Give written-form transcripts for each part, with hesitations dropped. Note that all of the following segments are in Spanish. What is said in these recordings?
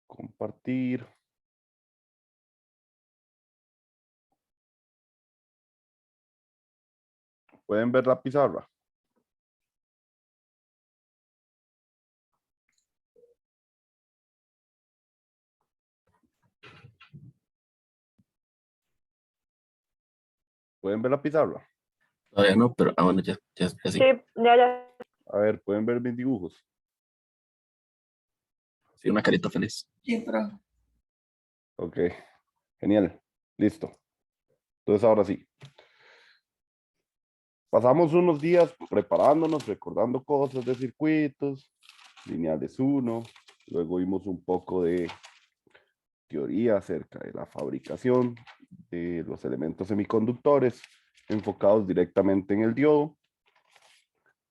Compartir. ¿Pueden ver la pizarra? ¿Pueden ver la pizarra? Todavía no, pero bueno, ya sí. Sí, ya. A ver, ¿pueden ver mis dibujos? Sí, una carita feliz. Sí, pero Ok, genial, listo. Entonces ahora sí. Pasamos unos días preparándonos, recordando cosas de circuitos, lineales 1, luego vimos un poco de teoría acerca de la fabricación de los elementos semiconductores enfocados directamente en el diodo.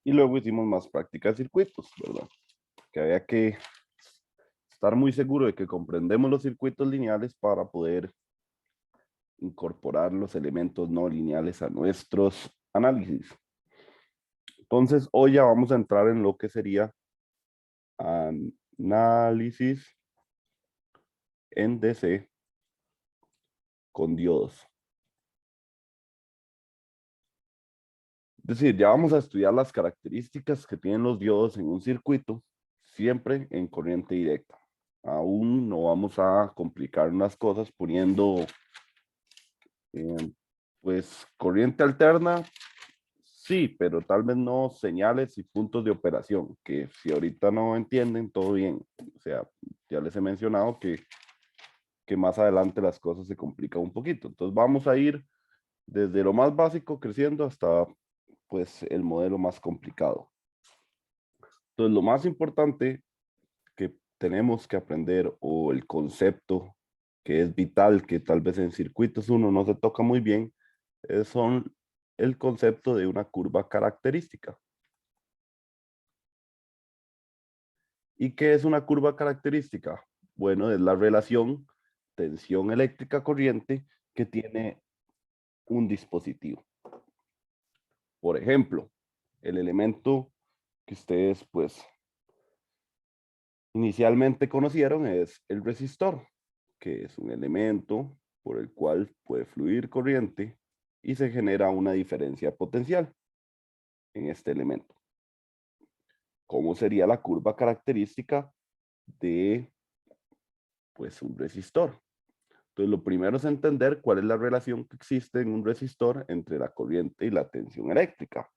Y luego hicimos más práctica de circuitos, ¿verdad? Que había que estar muy seguro de que comprendemos los circuitos lineales para poder incorporar los elementos no lineales a nuestros análisis. Entonces, hoy ya vamos a entrar en lo que sería análisis en DC con diodos. Es decir, ya vamos a estudiar las características que tienen los diodos en un circuito, siempre en corriente directa. Aún no vamos a complicar unas cosas poniendo, pues, corriente alterna. Sí, pero tal vez no señales y puntos de operación, que si ahorita no entienden, todo bien. O sea, ya les he mencionado que más adelante las cosas se complican un poquito. Entonces vamos a ir desde lo más básico creciendo hasta pues el modelo más complicado. Entonces lo más importante que tenemos que aprender o el concepto que es vital, que tal vez en circuitos uno no se toca muy bien, son el concepto de una curva característica. ¿Y qué es una curva característica? Bueno, es la relación tensión eléctrica corriente que tiene un dispositivo. Por ejemplo, el elemento que ustedes pues inicialmente conocieron es el resistor, que es un elemento por el cual puede fluir corriente y se genera una diferencia potencial en este elemento. ¿Cómo sería la curva característica de pues un resistor? Entonces, lo primero es entender cuál es la relación que existe en un resistor entre la corriente y la tensión eléctrica,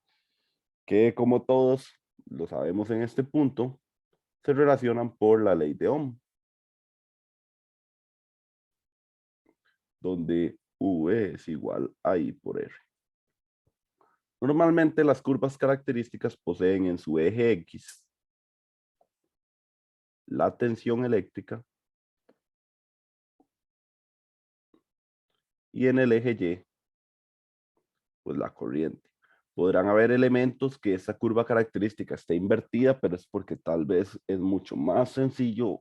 que como todos lo sabemos en este punto, se relacionan por la ley de Ohm, donde V es igual a I por R. Normalmente las curvas características poseen en su eje X la tensión eléctrica y en el eje Y, pues la corriente. Podrán haber elementos que esa curva característica esté invertida, pero es porque tal vez es mucho más sencillo,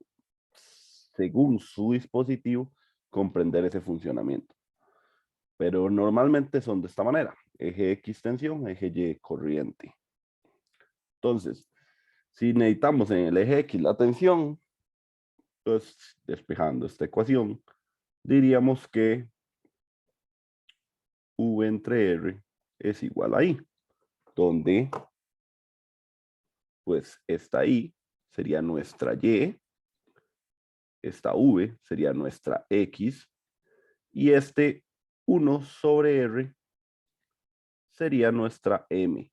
según su dispositivo, comprender ese funcionamiento. Pero normalmente son de esta manera: eje X tensión, eje Y corriente. Entonces, si necesitamos en el eje X la tensión, pues despejando esta ecuación, diríamos que V entre R es igual a I, donde pues esta I sería nuestra Y, esta V sería nuestra X, y este 1 sobre R sería nuestra M.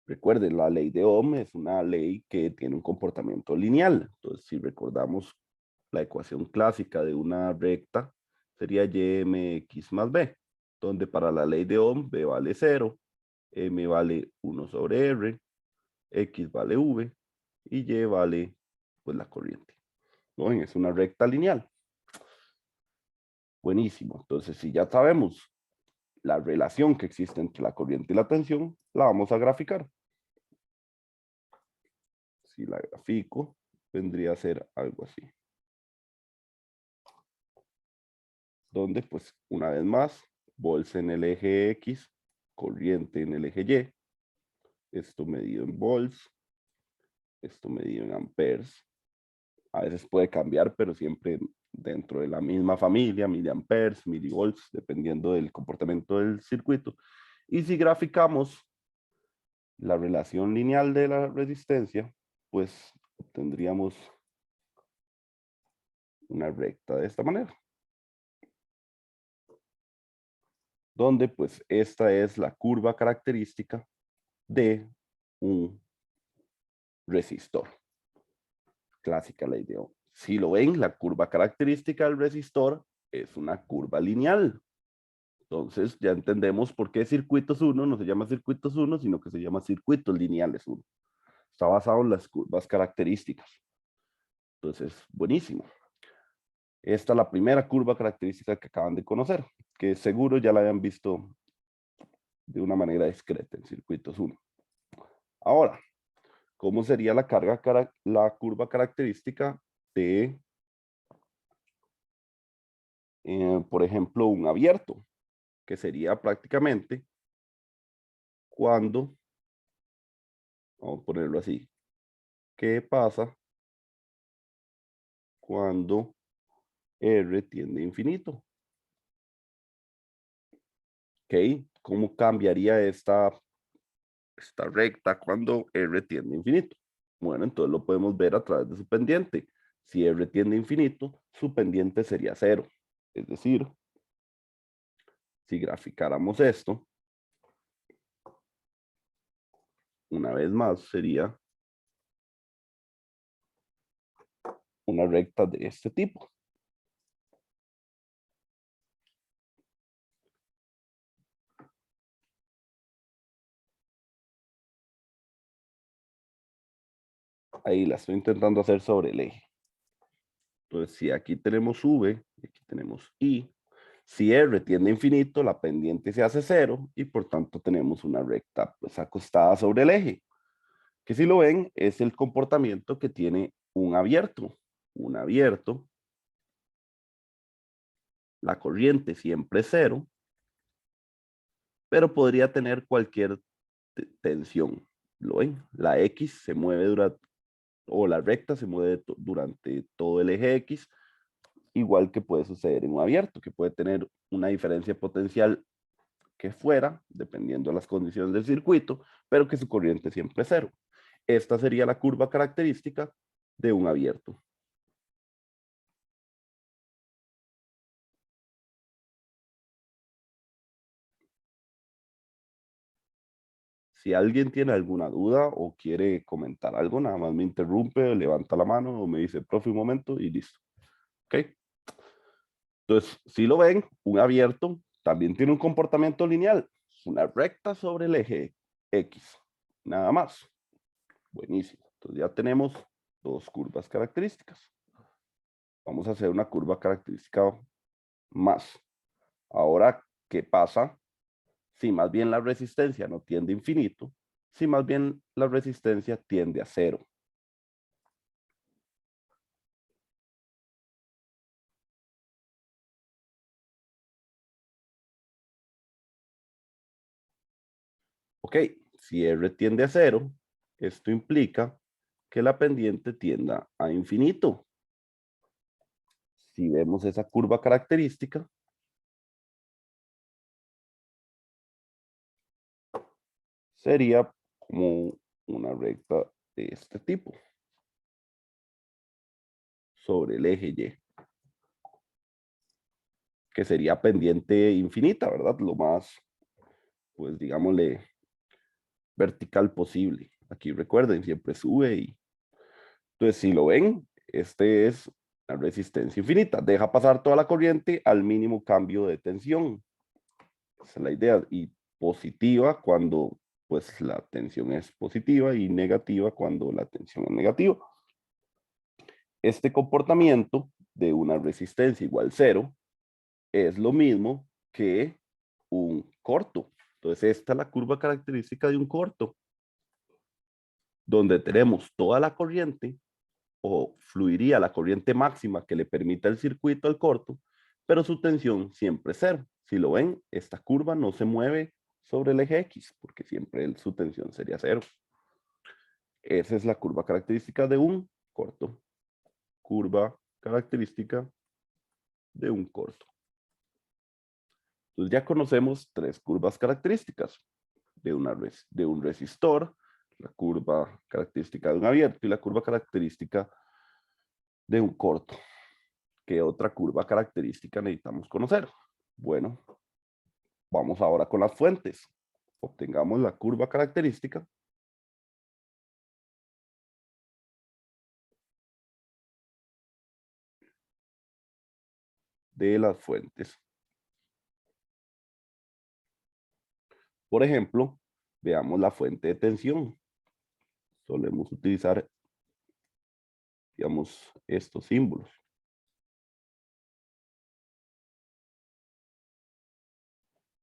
Recuerden, la ley de Ohm es una ley que tiene un comportamiento lineal. Entonces, si recordamos la ecuación clásica de una recta, sería YMX más B, donde para la ley de Ohm B vale 0, M vale 1 sobre R, X vale V y Y vale pues la corriente. ¿No? Es una recta lineal. Buenísimo. Entonces, si ya sabemos la relación que existe entre la corriente y la tensión, la vamos a graficar. Si la grafico, vendría a ser algo así. Donde, pues, una vez más, volts en el eje X, corriente en el eje Y, esto medido en volts, esto medido en amperes, A veces puede cambiar, pero siempre dentro de la misma familia, miliamperes, milivolts, dependiendo del comportamiento del circuito. Y si graficamos la relación lineal de la resistencia, pues obtendríamos una recta de esta manera. Donde pues esta es la curva característica de un resistor. Clásica ley de Ohm. Si lo ven, la curva característica del resistor es una curva lineal. Entonces ya entendemos por qué circuitos 1 no se llama circuitos 1, sino que se llama circuitos lineales 1. Está basado en las curvas características. Entonces, buenísimo. Esta es la primera curva característica que acaban de conocer, que seguro ya la habían visto de una manera discreta en circuitos 1. Ahora, ¿cómo sería la curva característica de, por ejemplo, un abierto? Que sería prácticamente cuando, vamos a ponerlo así, ¿qué pasa cuando R tiende a infinito? ¿Ok? ¿Cómo cambiaría esta recta cuando R tiende a infinito? Bueno, entonces lo podemos ver a través de su pendiente. Si R tiende a infinito, su pendiente sería 0. Es decir, si graficáramos esto, una vez más sería una recta de este tipo. Ahí la estoy intentando hacer sobre el eje. Entonces, si aquí tenemos V, y aquí tenemos I, si R tiende a infinito, la pendiente se hace 0 y por tanto tenemos una recta pues acostada sobre el eje. Que si lo ven, es el comportamiento que tiene un abierto. Un abierto, la corriente siempre es 0, pero podría tener cualquier tensión. ¿Lo ven? La X se mueve durante, o la recta se mueve durante todo el eje X, igual que puede suceder en un abierto, que puede tener una diferencia potencial que fuera, dependiendo de las condiciones del circuito, pero que su corriente siempre es 0. Esta sería la curva característica de un abierto. Si alguien tiene alguna duda o quiere comentar algo, nada más me interrumpe, levanta la mano o me dice, profe, un momento y listo. ¿Ok? Entonces, si lo ven, un abierto también tiene un comportamiento lineal, una recta sobre el eje X, nada más. Buenísimo. Entonces ya tenemos dos curvas características. Vamos a hacer una curva característica más. Ahora, ¿qué pasa si más bien la resistencia no tiende a infinito? Si más bien la resistencia tiende a 0. Ok, si R tiende a 0, esto implica que la pendiente tienda a infinito. Si vemos esa curva característica, sería como una recta de este tipo sobre el eje Y, que sería pendiente infinita, ¿verdad? Lo más, pues digámosle, vertical posible. Aquí recuerden, siempre sube y entonces si lo ven, este es la resistencia infinita. Deja pasar toda la corriente al mínimo cambio de tensión. Esa es la idea. Y positiva cuando pues la tensión es positiva y negativa cuando la tensión es negativa. Este comportamiento de una resistencia igual 0 es lo mismo que un corto. Entonces esta es la curva característica de un corto, donde tenemos toda la corriente o fluiría la corriente máxima que le permita el circuito al corto, pero su tensión siempre es 0. Si lo ven, esta curva no se mueve sobre el eje X, porque siempre su tensión sería 0. Esa es la curva característica de un corto. curva característica de un corto. Entonces ya conocemos tres curvas características de un resistor, la curva característica de un abierto y la curva característica de un corto. ¿Qué otra curva característica necesitamos conocer? Bueno, vamos ahora con las fuentes. Obtengamos la curva característica de las fuentes. Por ejemplo, veamos la fuente de tensión. Solemos utilizar, digamos, estos símbolos.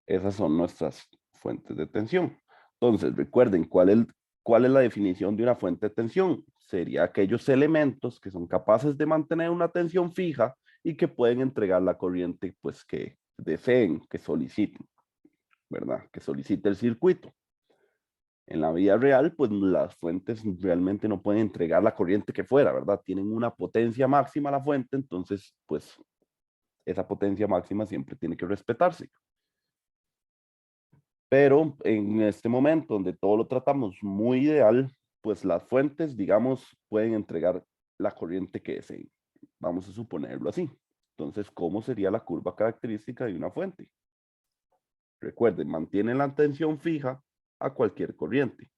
Esas son nuestras fuentes de tensión. Entonces, recuerden, ¿cuál es la definición de una fuente de tensión? Sería aquellos elementos que son capaces de mantener una tensión fija y que pueden entregar la corriente pues, que deseen, que soliciten, ¿verdad? Que solicite el circuito. En la vida real, pues las fuentes realmente no pueden entregar la corriente que fuera, ¿verdad? Tienen una potencia máxima la fuente, entonces, pues, esa potencia máxima siempre tiene que respetarse. Pero en este momento donde todo lo tratamos muy ideal, pues las fuentes, digamos, pueden entregar la corriente que deseen. Vamos a suponerlo así. Entonces, ¿cómo sería la curva característica de una fuente? Recuerden, mantienen la tensión fija a cualquier corriente.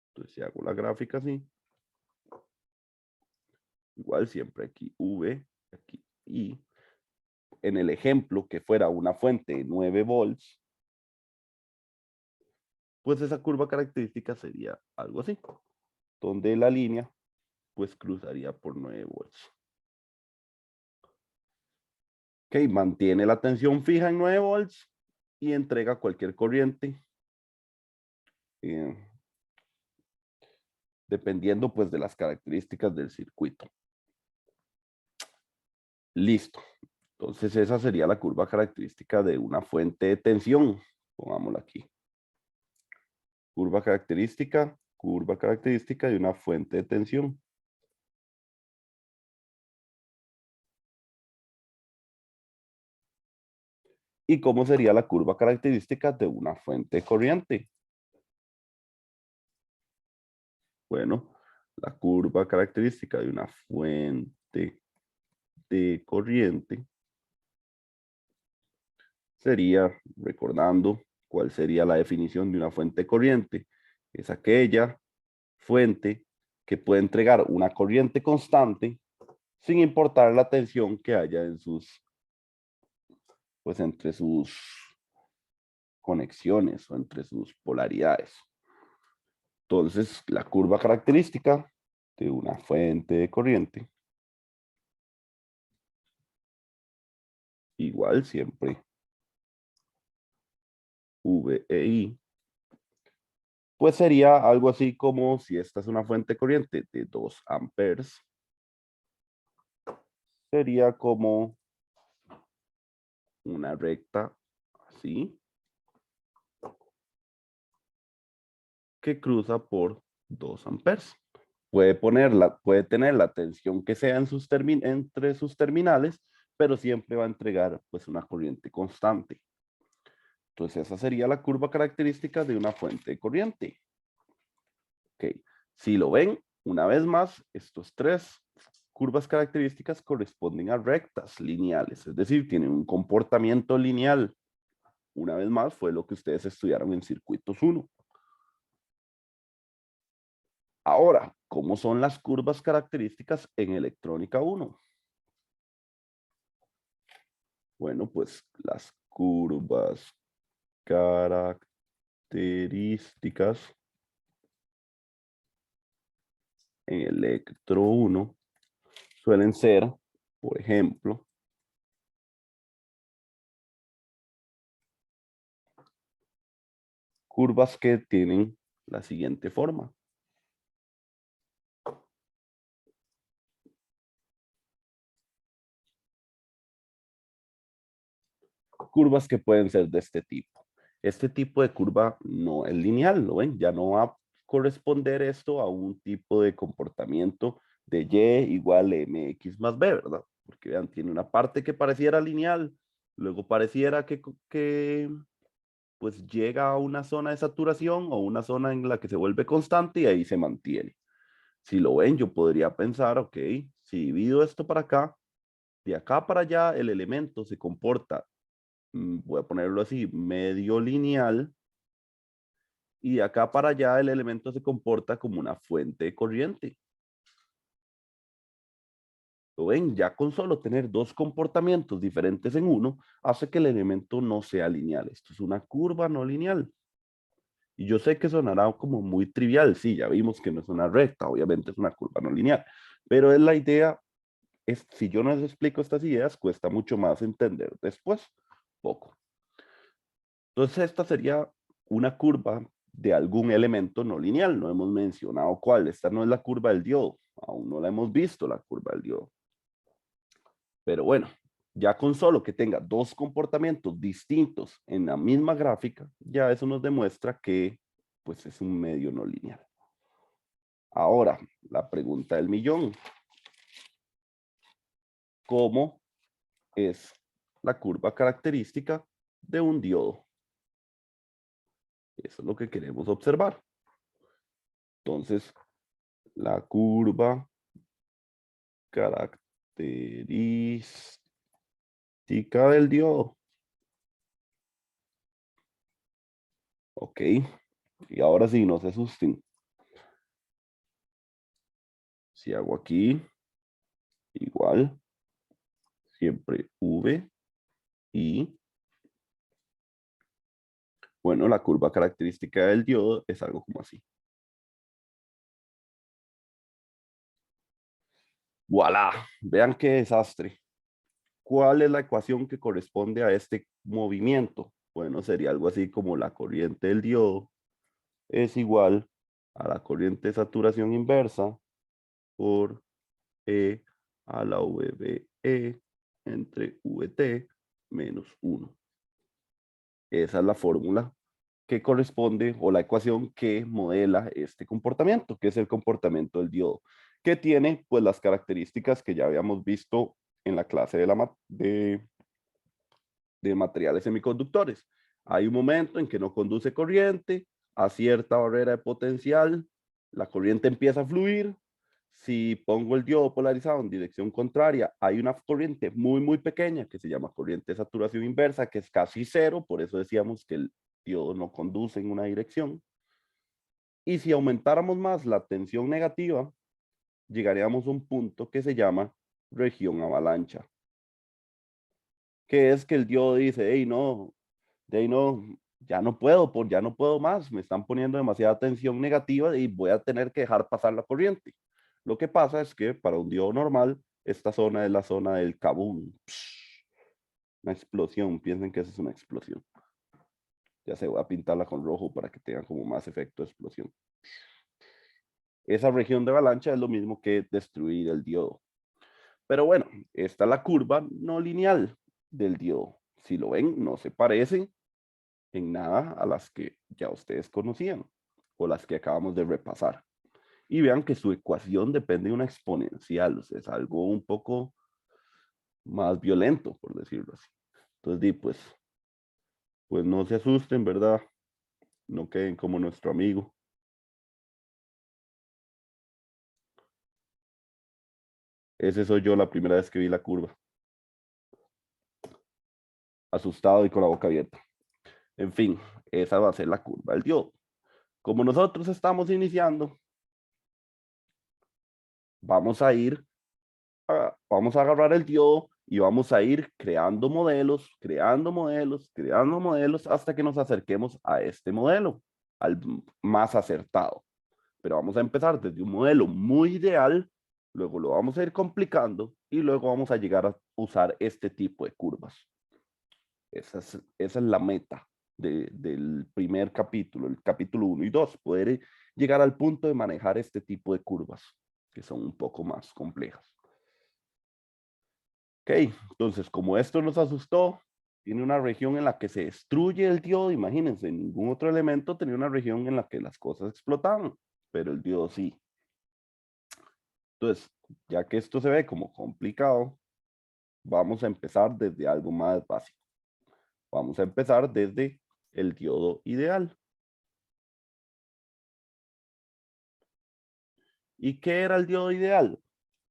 Entonces, si hago la gráfica así, igual siempre aquí V, aquí I. En el ejemplo que fuera una fuente de 9 volts, pues esa curva característica sería algo así, donde la línea pues cruzaría por 9 volts. Ok, mantiene la tensión fija en 9 volts y entrega cualquier corriente eh, dependiendo pues de las características del circuito. Listo. Entonces esa sería la curva característica de una fuente de tensión. Pongámosla aquí. Curva característica de una fuente de tensión. ¿Y cómo sería la curva característica de una fuente de corriente? Bueno, la curva característica de una fuente de corriente sería, recordando cuál sería la definición de una fuente de corriente, es aquella fuente que puede entregar una corriente constante sin importar la tensión que haya en sus, pues entre sus conexiones o entre sus polaridades. Entonces, la curva característica de una fuente de corriente, igual siempre V e I, pues sería algo así como si esta es una fuente de corriente de 2 amperes, sería como una recta así, que cruza por 2 amperes. Puede tener la tensión que sea entre sus terminales, pero siempre va a entregar pues una corriente constante. Entonces esa sería la curva característica de una fuente de corriente. Ok, si lo ven, una vez más, estos tres curvas características corresponden a rectas lineales, es decir, tienen un comportamiento lineal. Una vez más, fue lo que ustedes estudiaron en circuitos 1. Ahora, ¿cómo son las curvas características en electrónica 1? Bueno, pues las curvas características en electro 1 suelen ser, por ejemplo, curvas que tienen la siguiente forma. Curvas que pueden ser de este tipo. Este tipo de curva no es lineal, ¿lo ven? Ya no va a corresponder esto a un tipo de comportamiento de Y igual MX más B, ¿verdad? Porque vean, tiene una parte que pareciera lineal, luego pareciera que pues llega a una zona de saturación o una zona en la que se vuelve constante y ahí se mantiene. Si lo ven, yo podría pensar, ok, si divido esto para acá, de acá para allá el elemento se comporta, voy a ponerlo así, medio lineal, y de acá para allá el elemento se comporta como una fuente de corriente. ¿Lo ven? Ya con solo tener dos comportamientos diferentes en uno, hace que el elemento no sea lineal. Esto es una curva no lineal. Y yo sé que sonará como muy trivial, sí, ya vimos que no es una recta, obviamente es una curva no lineal, pero es la idea, es, si yo no les explico estas ideas, cuesta mucho más entender después, poco. Entonces esta sería una curva de algún elemento no lineal, no hemos mencionado cuál, esta no es la curva del diodo, aún no la hemos visto la curva del diodo. Pero bueno, ya con solo que tenga dos comportamientos distintos en la misma gráfica, ya eso nos demuestra que pues es un medio no lineal. Ahora, la pregunta del millón. ¿Cómo es la curva característica de un diodo? Eso es lo que queremos observar. Entonces, la curva característica del diodo. Ok, y ahora sí, no se asusten. Si hago aquí, igual, siempre V y, bueno, la curva característica del diodo es algo como así. ¡Voilá! Vean qué desastre. ¿Cuál es la ecuación que corresponde a este movimiento? Bueno, sería algo así como la corriente del diodo es igual a la corriente de saturación inversa por E a la VBE entre VT menos 1. Esa es la fórmula que corresponde o la ecuación que modela este comportamiento, que es el comportamiento del diodo, que tiene pues las características que ya habíamos visto en la clase de materiales semiconductores. Hay un momento en que no conduce corriente, a cierta barrera de potencial, la corriente empieza a fluir. Si pongo el diodo polarizado en dirección contraria, hay una corriente muy pequeña que se llama corriente de saturación inversa, que es casi cero, por eso decíamos que el diodo no conduce en una dirección. Y si aumentáramos más la tensión negativa, llegaríamos a un punto que se llama región avalancha, que es que el diodo dice, hey, no, de ahí no, ya no puedo más, me están poniendo demasiada tensión negativa y voy a tener que dejar pasar la corriente. Lo que pasa es que para un diodo normal, esta zona es la zona del kabum. Una explosión, piensen que esa es una explosión. Ya se voy a pintarla con rojo para que tenga como más efecto de explosión. Esa región de avalancha es lo mismo que destruir el diodo. Pero bueno, esta es la curva no lineal del diodo. Si lo ven, no se parece en nada a las que ya ustedes conocían o las que acabamos de repasar. Y vean que su ecuación depende de una exponencial, o sea, es algo un poco más violento, por decirlo así. Entonces, pues no se asusten, ¿verdad? No queden como nuestro amigo. Ese soy yo la primera vez que vi la curva. Asustado y con la boca abierta. En fin, esa va a ser la curva del diodo. Como nosotros estamos iniciando, vamos a ir, vamos a agarrar el diodo y vamos a ir creando modelos, creando modelos, creando modelos hasta que nos acerquemos a este modelo, al más acertado. Pero vamos a empezar desde un modelo muy ideal, luego lo vamos a ir complicando y luego vamos a llegar a usar este tipo de curvas. Esa es la meta del primer capítulo, el capítulo 1 y 2, poder llegar al punto de manejar este tipo de curvas, que son un poco más complejas. Ok, entonces como esto nos asustó, tiene una región en la que se destruye el diodo, imagínense, ningún otro elemento tenía una región en la que las cosas explotaban, pero el diodo sí. Entonces, ya que esto se ve como complicado, vamos a empezar desde algo más básico. Vamos a empezar desde el diodo ideal. ¿Y qué era el diodo ideal?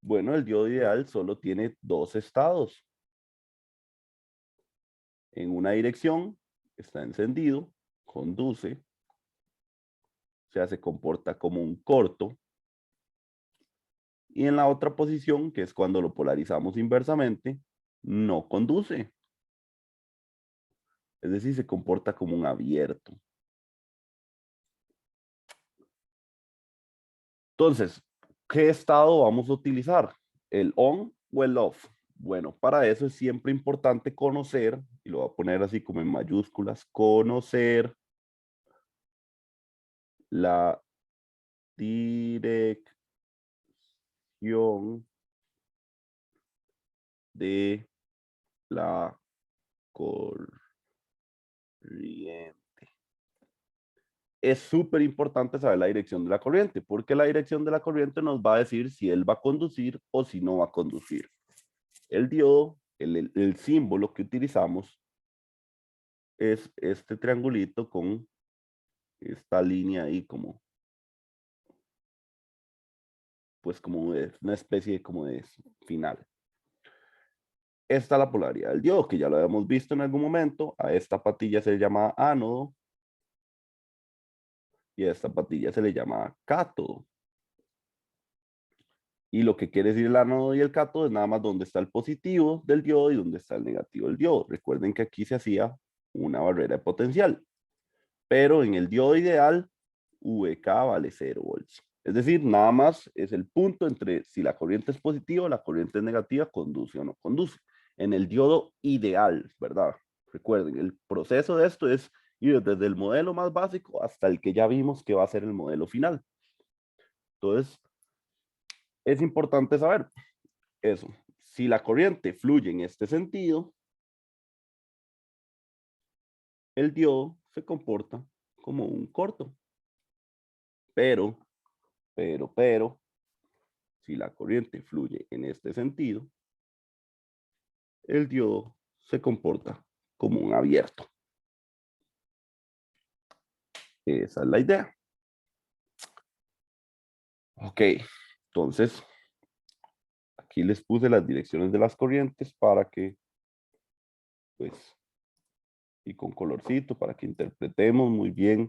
Bueno, el diodo ideal solo tiene dos estados. En una dirección está encendido, conduce, o sea, se comporta como un corto. Y en la otra posición, que es cuando lo polarizamos inversamente, no conduce. Es decir, se comporta como un abierto. Entonces, ¿qué estado vamos a utilizar? ¿El on o el off? Bueno, para eso es siempre importante conocer, y lo voy a poner así como en mayúsculas, conocer la dirección de la corriente. Es súper importante saber la dirección de la corriente, porque la dirección de la corriente nos va a decir si él va a conducir o si no va a conducir. El diodo, el símbolo que utilizamos es este triangulito con esta línea ahí como, pues como es una especie de, como de final. Esta es la polaridad del diodo, que ya lo habíamos visto en algún momento. A esta patilla se le llama ánodo y a esta patilla se le llama cátodo. Y lo que quiere decir el ánodo y el cátodo es nada más dónde está el positivo del diodo y dónde está el negativo del diodo. Recuerden que aquí se hacía una barrera de potencial. Pero en el diodo ideal, VK vale 0 volts. Es decir, nada más es el punto entre si la corriente es positiva o la corriente es negativa, conduce o no conduce. En el diodo ideal, ¿verdad? Recuerden, el proceso de esto es ir desde el modelo más básico hasta el que ya vimos que va a ser el modelo final. Entonces, es importante saber eso. Si la corriente fluye en este sentido, el diodo se comporta como un corto. Pero, si la corriente fluye en este sentido, el diodo se comporta como un abierto. Esa es la idea. Ok, entonces aquí les puse las direcciones de las corrientes para que, pues, y con colorcito, para que interpretemos muy bien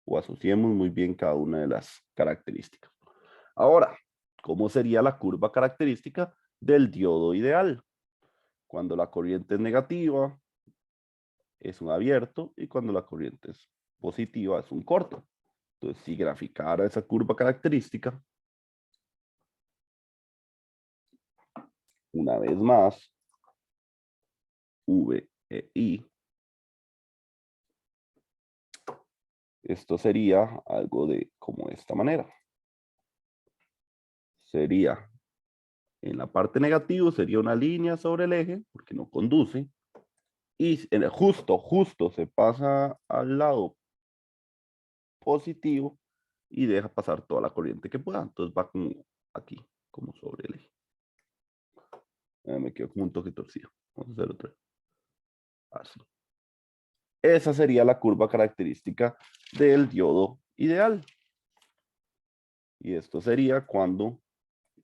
o asociemos muy bien cada una de las características. Ahora, ¿cómo sería la curva característica del diodo ideal? Cuando la corriente es negativa, es un abierto, y cuando la corriente es positiva, es un corto. Entonces, si graficara esa curva característica, una vez más, V e I, esto sería algo de como de esta manera. Sería, en la parte negativa, sería una línea sobre el eje, porque no conduce, y justo se pasa al lado positivo y deja pasar toda la corriente que pueda. Entonces va como aquí, como sobre el eje. Me quedo como un toque torcido. Vamos a hacer otra vez. Así. Esa sería la curva característica del diodo ideal. Y esto sería cuando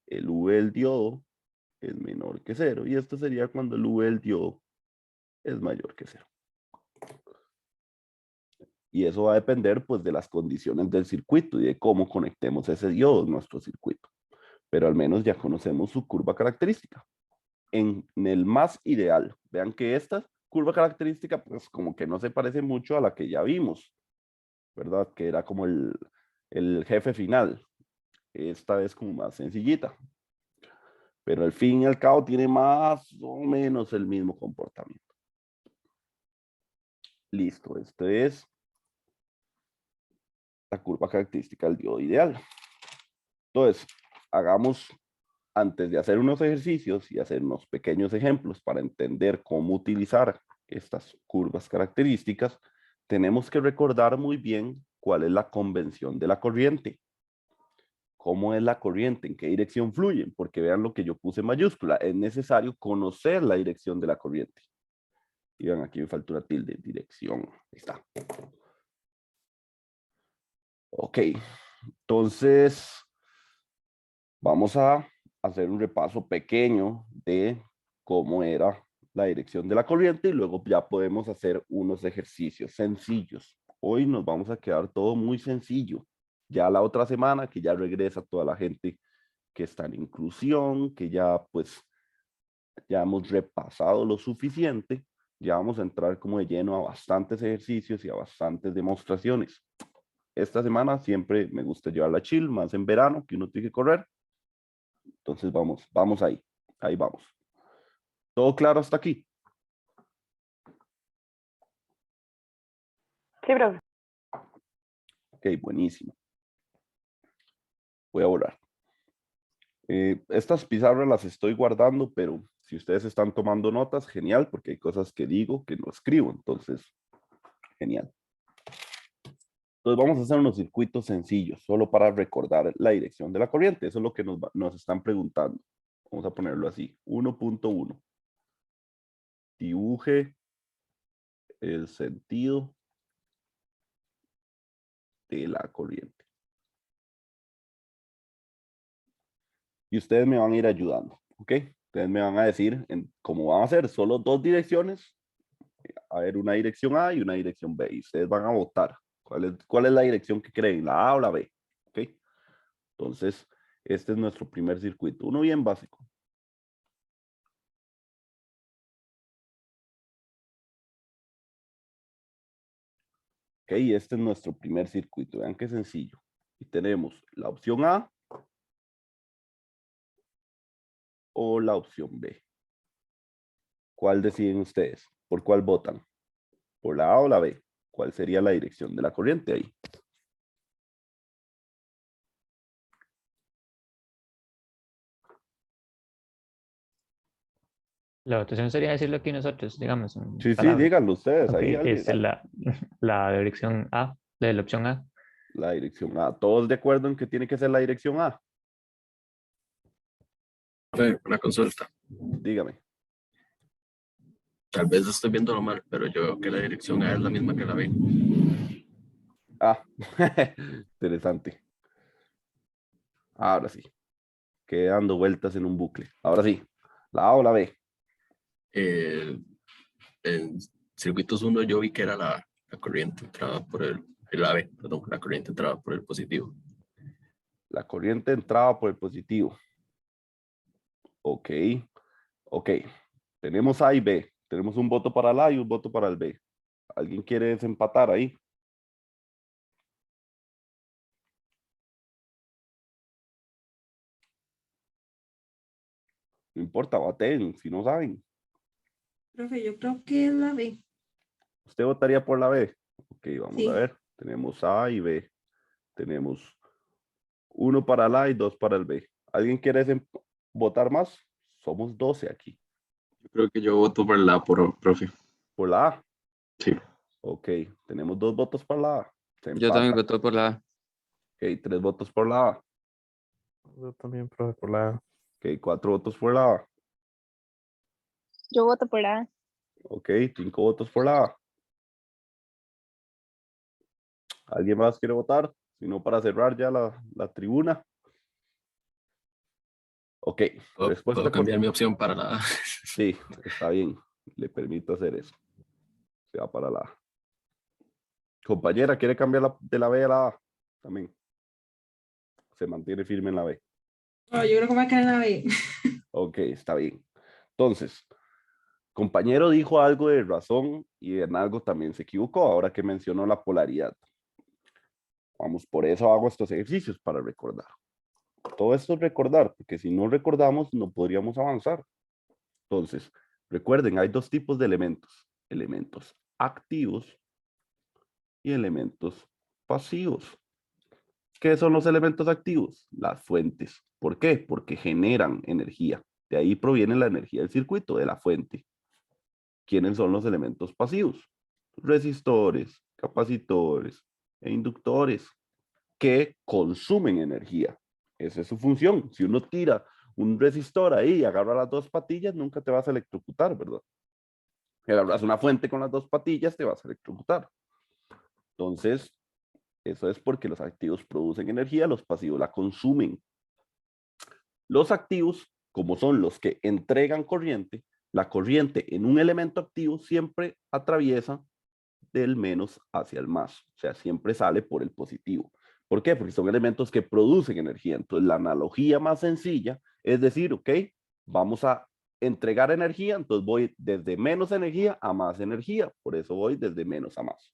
el V del diodo es menor que 0. Y esto sería cuando el V del diodo es mayor que 0. Y eso va a depender pues de las condiciones del circuito y de cómo conectemos ese diodo en nuestro circuito. Pero al menos ya conocemos su curva característica. En el más ideal, vean que esta curva característica pues como que no se parece mucho a la que ya vimos, ¿verdad? Que era como el jefe final. Esta es como más sencillita. Pero al fin y al cabo tiene más o menos el mismo comportamiento. Listo, este es la curva característica del diodo ideal. Entonces, hagamos, antes de hacer unos ejercicios y hacer unos pequeños ejemplos para entender cómo utilizar estas curvas características, tenemos que recordar muy bien cuál es la convención de la corriente. cómo es la corriente, en qué dirección fluyen, porque vean lo que yo puse en mayúscula, es necesario conocer la dirección de la corriente. Y vean, aquí me falta una tilde, dirección, ahí está. Ok, entonces vamos a hacer un repaso pequeño de cómo era la dirección de la corriente y luego ya podemos hacer unos ejercicios sencillos. Hoy nos vamos a quedar todo muy sencillo. Ya la otra semana que ya regresa toda la gente que está en inclusión, que ya pues ya hemos repasado lo suficiente, ya vamos a entrar como de lleno a bastantes ejercicios y a bastantes demostraciones. Esta semana siempre me gusta llevarla chill, más en verano que uno tiene que correr. Entonces vamos ahí vamos. ¿Todo claro hasta aquí? Sí, profe. Ok, buenísimo. Voy a borrar. Estas pizarras las estoy guardando, pero si ustedes están tomando notas, genial, porque hay cosas que digo que no escribo, entonces, genial. Entonces vamos a hacer unos circuitos sencillos, solo para recordar la dirección de la corriente. Eso es lo que nos están preguntando. Vamos a ponerlo así, 1.1. Dibuje el sentido de la corriente. Y ustedes me van a ir ayudando, ¿ok? Ustedes me van a decir cómo van a hacer, solo dos direcciones. A ver, una dirección A y una dirección B. Y ustedes van a votar. ¿Cuál es la dirección que creen? ¿La A o la B? ¿Ok? Entonces, este es nuestro primer circuito. Uno bien básico. Ok, este es nuestro primer circuito. Vean qué sencillo. Y tenemos la opción A o la opción B. ¿Cuál deciden ustedes? ¿Por cuál votan? ¿Por la A o la B? ¿Cuál sería la dirección de la corriente ahí? La votación sería decirlo aquí nosotros, digamos, Sí, en sí, palabras. díganlo ustedes. Ok, Ahí alguien. es la dirección A, de la opción A. La dirección A. ¿Todos de acuerdo en que tiene que ser la dirección A? Una consulta. Dígame. Tal vez estoy viéndolo mal, pero yo veo que la dirección A es la misma que la B. Ah, interesante. Ahora sí. Quedé dando vueltas en un bucle. Ahora sí. ¿La A o la B? En circuitos 1 yo vi que era la corriente entrada por el AB, perdón, la corriente entrada por el positivo. La corriente entraba por el positivo. Ok. Ok. Tenemos A y B. Tenemos un voto para el A y un voto para el B. ¿Alguien quiere desempatar ahí? No importa, baten, si no saben. Profe, yo creo que es la B. ¿Usted votaría por la B? Ok, vamos a Sí. ver. Tenemos A y B. Tenemos uno para el A y dos para el B. ¿Alguien quiere votar más? Somos 12 aquí. Yo creo que yo voto por la profe. Por la A. Sí. Ok, tenemos 2 votos por la A. Se Yo también empata. voto por la A. Ok, 3 votos por la A. Yo también, profe, por la A. Ok, 4 votos por la A. Yo voto por A. Ok, 5 votos por la A. ¿Alguien más quiere votar? Si no, para cerrar ya la tribuna. Ok, respuesta ¿Puedo cambiar mi opción para la A? Sí, está bien. Le permito hacer eso. Se va para la A. Compañera, ¿quiere cambiar de la B a la A? También. Se mantiene firme en la B. No, yo creo que me va a quedar en la B. Ok, está bien. Entonces, compañero dijo algo de razón y en algo también se equivocó ahora que mencionó la polaridad. Vamos, por eso hago estos ejercicios para recordar. Todo esto es recordar, porque si no recordamos no podríamos avanzar. Entonces, recuerden, hay dos tipos de elementos. Elementos activos y elementos pasivos. ¿Qué son los elementos activos? Las fuentes. ¿Por qué? Porque generan energía. De ahí proviene la energía del circuito, de la fuente. ¿Quiénes son los elementos pasivos? Resistores, capacitores e inductores que consumen energía. Esa es su función. Si uno tira un resistor ahí y agarra las dos patillas, nunca te vas a electrocutar, ¿verdad? Si agarras una fuente con las dos patillas, te vas a electrocutar. Entonces, eso es porque los activos producen energía, los pasivos la consumen. Los activos, como son los que entregan corriente, la corriente en un elemento activo siempre atraviesa del menos hacia el más. O sea, siempre sale por el positivo. ¿Por qué? Porque son elementos que producen energía. Entonces, la analogía más sencilla es decir, ok, vamos a entregar energía, entonces voy desde menos energía a más energía. Por eso voy desde menos a más.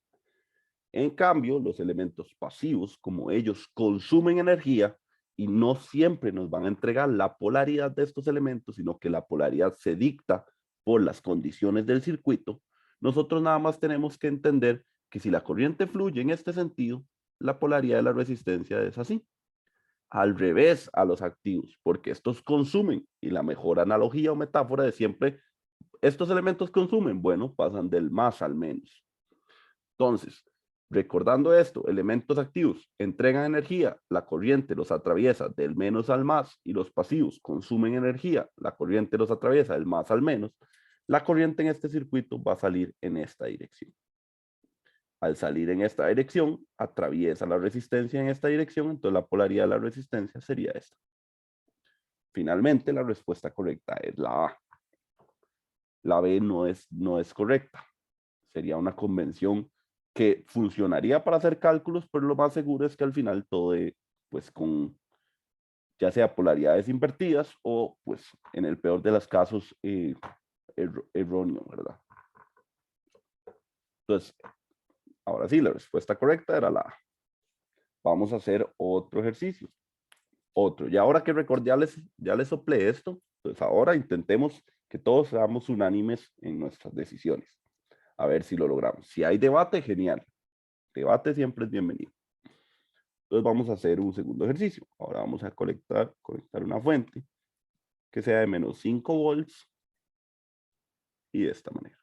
En cambio, los elementos pasivos, como ellos consumen energía y no siempre nos van a entregar la polaridad de estos elementos, sino que la polaridad se dicta por las condiciones del circuito, nosotros nada más tenemos que entender que si la corriente fluye en este sentido, la polaridad de la resistencia es así. Al revés a los activos, porque estos consumen, y la mejor analogía o metáfora de siempre, estos elementos consumen, bueno, pasan del más al menos. Entonces, recordando esto, elementos activos entregan energía, la corriente los atraviesa del menos al más y los pasivos consumen energía, la corriente los atraviesa del más al menos, la corriente en este circuito va a salir en esta dirección. Al salir en esta dirección, atraviesa la resistencia en esta dirección, entonces la polaridad de la resistencia sería esta. Finalmente, la respuesta correcta es la A. La B no es correcta. Sería una convención que funcionaría para hacer cálculos, pero lo más seguro es que al final todo pues con ya sea polaridades invertidas o pues en el peor de los casos erróneo, ¿verdad? Entonces, ahora sí, la respuesta correcta era la A. Vamos a hacer otro ejercicio. Otro. Y ahora que recordé, ya les soplé esto, pues ahora intentemos que todos seamos unánimes en nuestras decisiones. A ver si lo logramos. Si hay debate, genial. Debate siempre es bienvenido. Entonces vamos a hacer un segundo ejercicio. Ahora vamos a conectar una fuente que sea de menos 5 volts y de esta manera.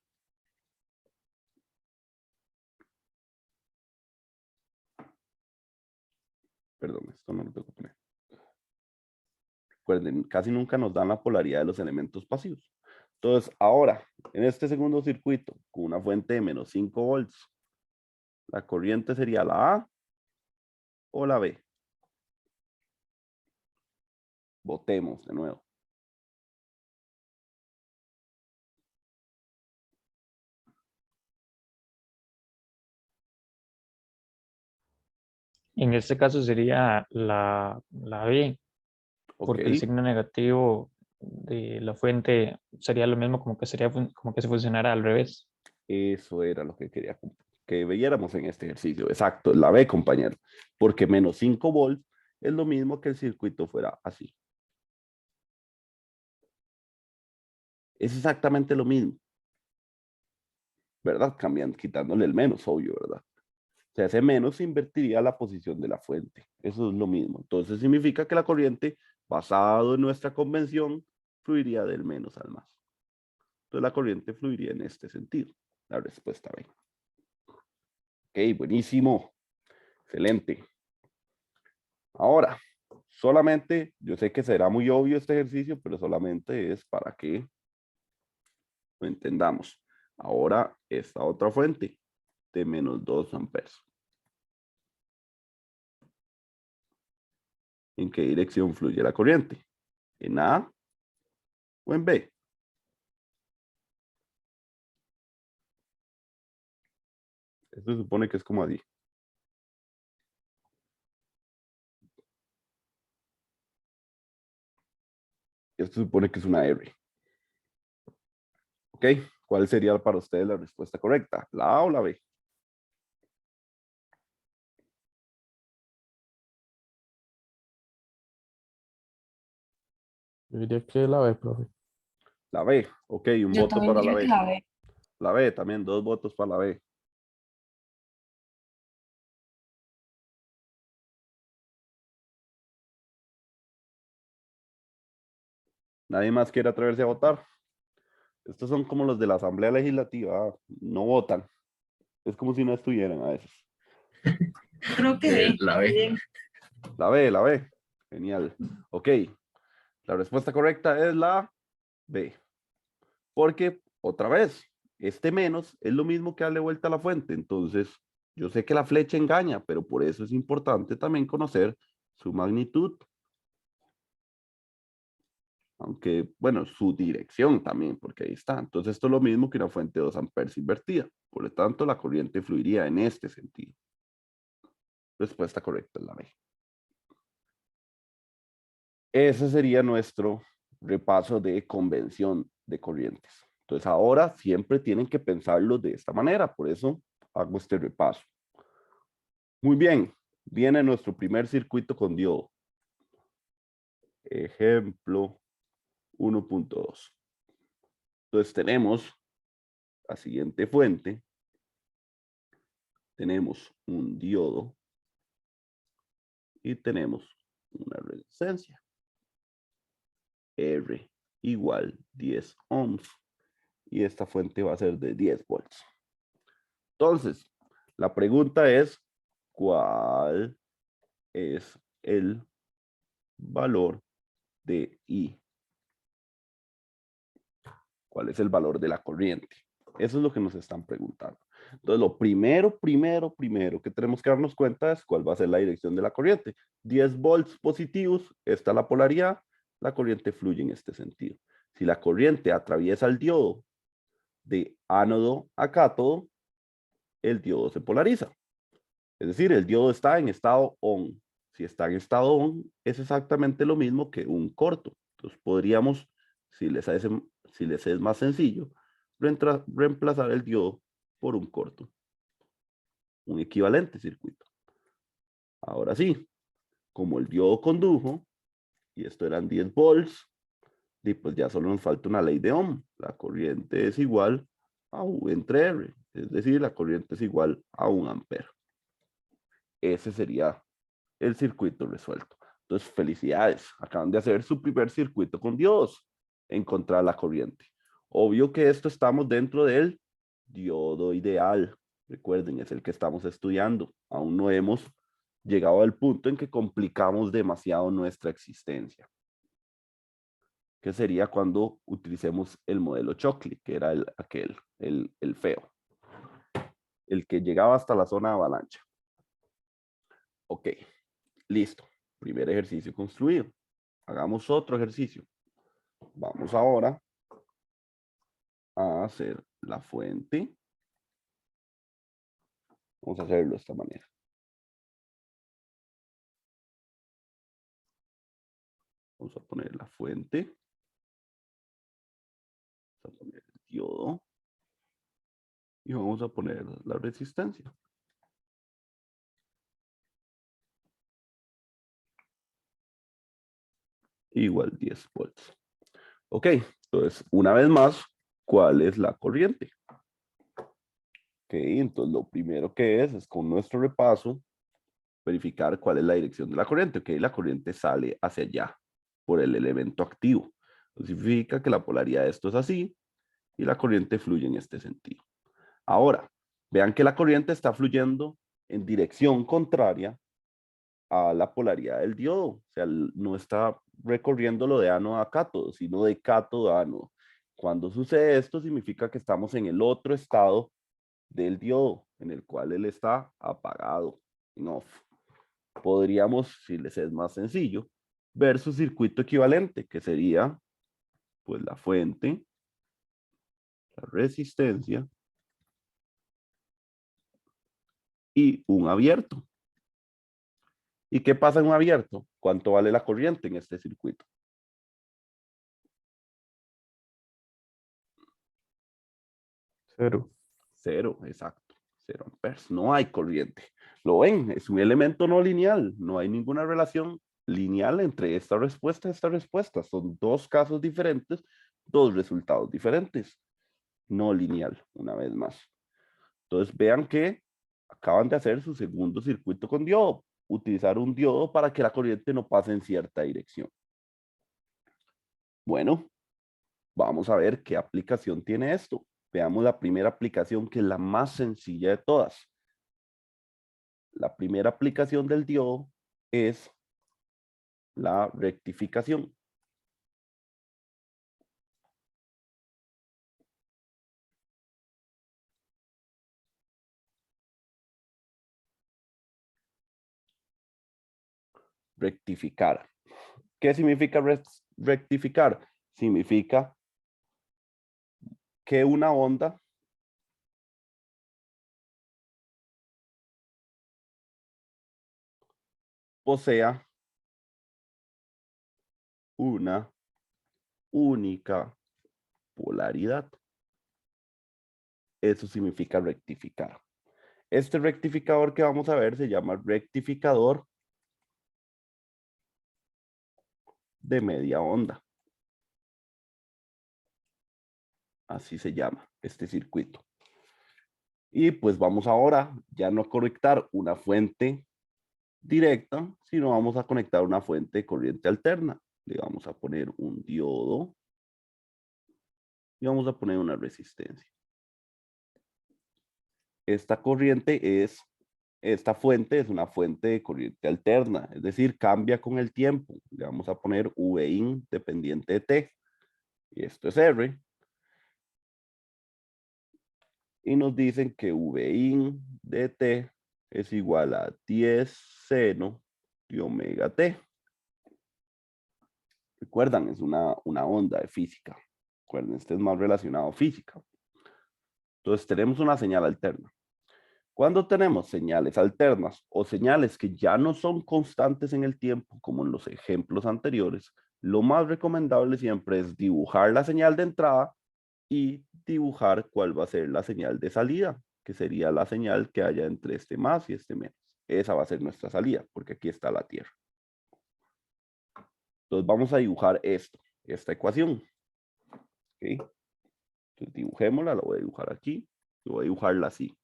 Perdón, esto no lo tengo que poner. Recuerden, casi nunca nos dan la polaridad de los elementos pasivos. Entonces, ahora, en este segundo circuito, con una fuente de menos 5 volts, la corriente sería la A o la B. Votemos de nuevo. En este caso sería la B, porque el Ok, signo negativo de la fuente sería lo mismo como que como que se funcionara al revés. eso era lo que quería que viéramos en este ejercicio. Exacto, la B, compañero. Porque menos 5 volts es lo mismo que el circuito fuera así. Es exactamente lo mismo. ¿Verdad? Cambiando, quitándole el menos, obvio, ¿verdad? O sea, ese menos invertiría la posición de la fuente. Eso es lo mismo. Entonces significa que la corriente, basado en nuestra convención, fluiría del menos al más. Entonces la corriente fluiría en este sentido. La respuesta B. Ok, buenísimo. Excelente. Ahora, solamente, yo sé que será muy obvio este ejercicio, pero solamente es para que lo entendamos. Ahora, esta otra fuente de menos 2 amperes. ¿En qué dirección fluye la corriente? ¿En A o en B? Esto se supone que es como así. Esto se supone que es una R. ¿Ok? ¿Cuál sería para ustedes la respuesta correcta? ¿La A o la B? Yo diría que la B, profe. La B. Ok, un Yo voto también para la diría que B. la B. La B también, 2 votos para la B. ¿Nadie más quiere atreverse a votar? Estos son como los de la Asamblea Legislativa. No votan. Es como si no estuvieran a veces. Creo que B. La B. Bien. La B, la B. Genial. Ok. La respuesta correcta es la B. Porque, otra vez, este menos es lo mismo que darle vuelta a la fuente. Entonces, yo sé que la flecha engaña, pero por eso es importante también conocer su magnitud. Aunque, bueno, su dirección también, porque ahí está. Entonces, esto es lo mismo que una fuente de 2 amperes invertida. Por lo tanto, la corriente fluiría en este sentido. Respuesta correcta es la B. Ese sería nuestro repaso de convención de corrientes. Entonces, ahora siempre tienen que pensarlo de esta manera. Por eso hago este repaso. Muy bien. Viene nuestro primer circuito con diodo. Ejemplo 1.2. Entonces, tenemos la siguiente fuente. Tenemos un diodo. Y tenemos una resistencia. R igual 10 ohms. Y esta fuente va a ser de 10 volts. Entonces, la pregunta es, ¿cuál es el valor de I? ¿Cuál es el valor de la corriente? Eso es lo que nos están preguntando. Entonces, lo primero que tenemos que darnos cuenta es cuál va a ser la dirección de la corriente. 10 volts positivos, esta es la polaridad, la corriente fluye en este sentido. Si la corriente atraviesa el diodo de ánodo a cátodo, el diodo se polariza. Es decir, el diodo está en estado on. Si está en estado on, es exactamente lo mismo que un corto. Entonces podríamos, si les es más sencillo, reemplazar el diodo por un corto. Un equivalente circuito. Ahora sí, como el diodo condujo, y esto eran 10 volts, y pues ya solo nos falta una ley de Ohm. La corriente es igual a U entre R. Es decir, la corriente es igual a 1 ampere. Ese sería el circuito resuelto. Entonces, felicidades. Acaban de hacer su primer circuito con diodos. Encontrar la corriente. Obvio que esto estamos dentro del diodo ideal. Recuerden, es el que estamos estudiando. Aún no hemos llegado al punto en que complicamos demasiado nuestra existencia. Que sería cuando utilicemos el modelo Shockley, que era el feo. El que llegaba hasta la zona de avalancha. Ok, listo. Primer ejercicio construido. Hagamos otro ejercicio. Vamos ahora a hacer la fuente. Vamos a hacerlo de esta manera. Vamos a poner la fuente. Vamos a poner el diodo. Y vamos a poner la resistencia. Igual 10 volts. Ok, entonces una vez más, ¿cuál es la corriente? Ok, entonces lo primero que es con nuestro repaso, verificar cuál es la dirección de la corriente. Ok, la corriente sale hacia allá por el elemento activo. Eso significa que la polaridad de esto es así y la corriente fluye en este sentido. Ahora, vean que la corriente está fluyendo en dirección contraria a la polaridad del diodo. O sea, no está recorriéndolo de ánodo a cátodo, sino de cátodo a ánodo. Cuando sucede esto, significa que estamos en el otro estado del diodo, en el cual él está apagado, en off. Podríamos, si les es más sencillo, ver su circuito equivalente, que sería, pues, la fuente, la resistencia y un abierto. ¿Y qué pasa en un abierto? ¿Cuánto vale la corriente en este circuito? Cero. Cero, exacto. 0 amperes. No hay corriente. ¿Lo ven? Es un elemento no lineal. No hay ninguna relación lineal entre esta respuesta y esta respuesta. Son dos casos diferentes, dos resultados diferentes. No lineal, una vez más. Entonces vean que acaban de hacer su segundo circuito con diodo. Utilizar un diodo para que la corriente no pase en cierta dirección. Bueno, vamos a ver qué aplicación tiene esto. Veamos la primera aplicación, que es la más sencilla de todas. La primera aplicación del diodo es la rectificación. Rectificar. ¿Qué significa rectificar? Significa que una onda posea una única polaridad. Eso significa rectificar. Este rectificador que vamos a ver se llama rectificador de media onda. Así se llama este circuito. Y pues vamos ahora ya no a conectar una fuente directa, sino vamos a conectar una fuente de corriente alterna. Le vamos a poner un diodo y vamos a poner una resistencia. Esta fuente es una fuente de corriente alterna, es decir, cambia con el tiempo. Le vamos a poner Vin dependiente de T. Y esto es R. Y nos dicen que Vin de T es igual a 10 seno de omega T. Recuerdan, es una onda de física. Recuerden, este es más relacionado a física. Entonces tenemos una señal alterna. Cuando tenemos señales alternas o señales que ya no son constantes en el tiempo, como en los ejemplos anteriores, lo más recomendable siempre es dibujar la señal de entrada y dibujar cuál va a ser la señal de salida, que sería la señal que haya entre este más y este menos. Esa va a ser nuestra salida, porque aquí está la Tierra. Entonces vamos a dibujar esta ecuación. ¿Okay? Entonces dibujémosla, la voy a dibujar aquí, y voy a dibujarla así.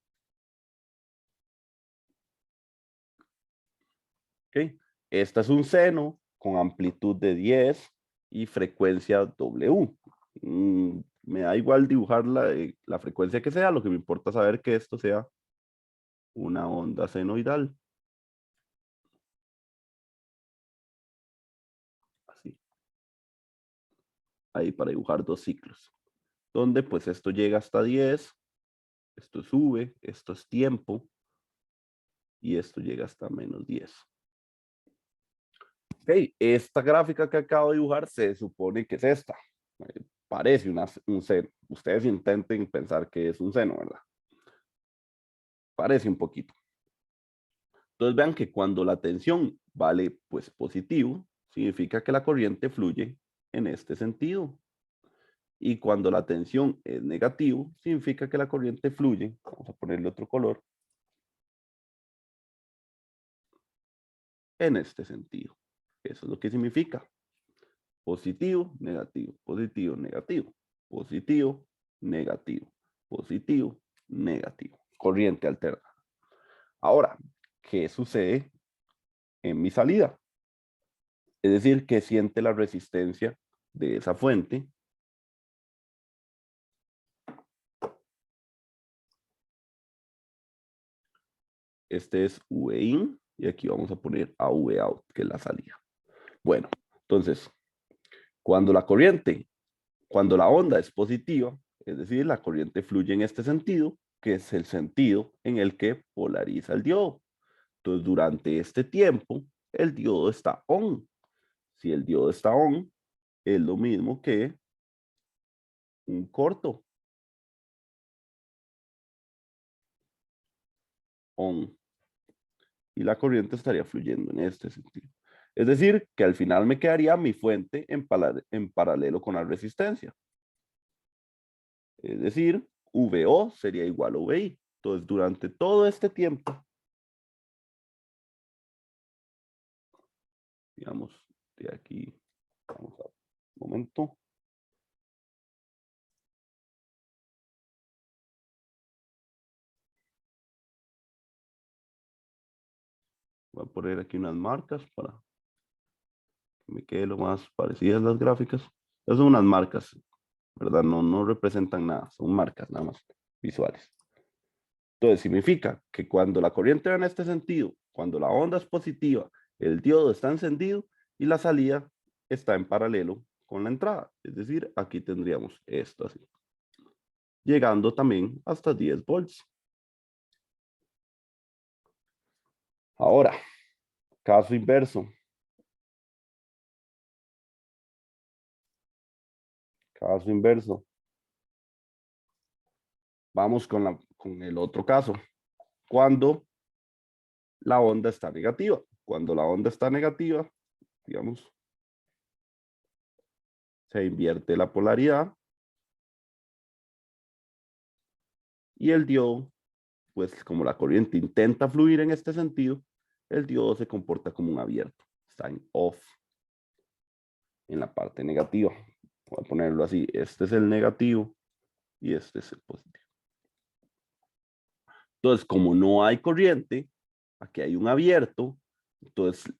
¿Okay? Esta es un seno con amplitud de 10 y frecuencia W. Me da igual dibujar la frecuencia que sea, lo que me importa es saber que esto sea una onda senoidal. Así. Ahí para dibujar dos ciclos. Donde pues esto llega hasta 10, esto sube, esto es tiempo, y esto llega hasta menos 10. Ok, esta gráfica que acabo de dibujar se supone que es esta. Parece un seno. Ustedes intenten pensar que es un seno, ¿verdad? Parece un poquito. Entonces vean que cuando la tensión vale pues positivo, significa que la corriente fluye en este sentido. Y cuando la tensión es negativo, significa que la corriente fluye, vamos a ponerle otro color, en este sentido. Eso es lo que significa. Positivo, negativo, positivo, negativo, positivo, negativo, positivo, negativo. Corriente alterna. Ahora, ¿qué sucede en mi salida? Es decir, que siente la resistencia de esa fuente. Este es Vin y aquí vamos a poner a Vout, que es la salida. Bueno, entonces, cuando la onda es positiva, es decir, la corriente fluye en este sentido, que es el sentido en el que polariza el diodo. Entonces, durante este tiempo, el diodo está on. Si el diodo está on, es lo mismo que un corto. On. Y la corriente estaría fluyendo en este sentido. Es decir, que al final me quedaría mi fuente en paralelo con la resistencia. Es decir, VO sería igual a VI. Entonces, durante todo este tiempo, digamos, de aquí, vamos a un momento. Voy a poner aquí unas marcas para que me quede lo más parecidas las gráficas. Esas son unas marcas, ¿verdad? No representan nada, son marcas nada más visuales. Entonces significa que cuando la corriente va en este sentido, cuando la onda es positiva, el diodo está encendido, y la salida está en paralelo con la entrada. Es decir, aquí tendríamos esto así, llegando también hasta 10 volts. Ahora, caso inverso. Caso inverso. Vamos con el otro caso. Cuando la onda está negativa. Cuando la onda está negativa, digamos, se invierte la polaridad y el diodo, pues como la corriente intenta fluir en este sentido, el diodo se comporta como un abierto. Está en off, en la parte negativa. Voy a ponerlo así. Este es el negativo y este es el positivo. Entonces, como no hay corriente, aquí hay un abierto, entonces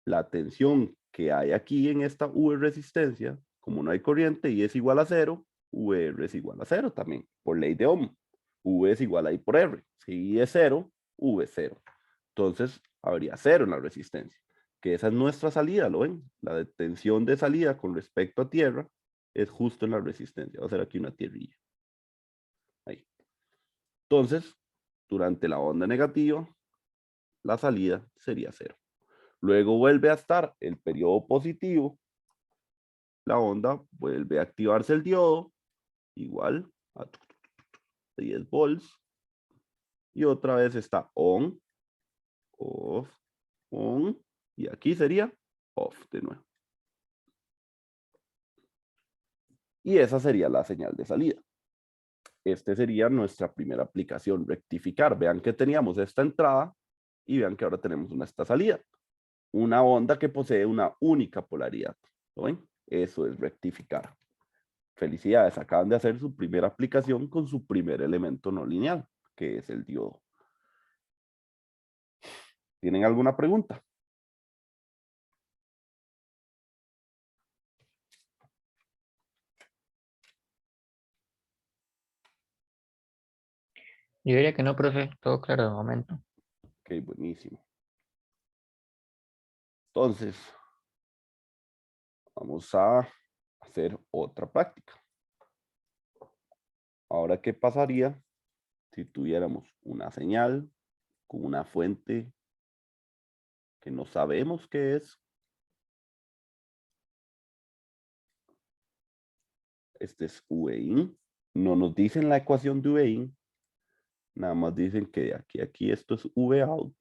la tensión que hay aquí en esta V resistencia, como no hay corriente y es igual a 0, VR es igual a 0 también, por ley de Ohm. V es igual a I por R. Si I es 0, V es 0. Entonces, habría 0 en la resistencia, que esa es nuestra salida, ¿lo ven? La tensión de salida con respecto a tierra es justo en la resistencia. Voy a hacer aquí una tierrilla. Ahí. Entonces, durante la onda negativa, la salida sería 0. Luego vuelve a estar el periodo positivo, la onda vuelve a activarse el diodo, igual a 10 volts, y otra vez está on, off, on, y aquí sería off de nuevo. Y esa sería la señal de salida. Esta sería nuestra primera aplicación, rectificar. Vean que teníamos esta entrada y vean que ahora tenemos esta salida. Una onda que posee una única polaridad. ¿Lo ven? Eso es rectificar. Felicidades, acaban de hacer su primera aplicación con su primer elemento no lineal, que es el diodo. ¿Tienen alguna pregunta? Yo diría que no, profe, todo claro de momento. Ok, buenísimo. Entonces, vamos a hacer otra práctica. Ahora, ¿qué pasaría si tuviéramos una señal con una fuente que no sabemos qué es? Este es VIN. No nos dicen la ecuación de VIN. Nada más dicen que de aquí a aquí esto es Vout.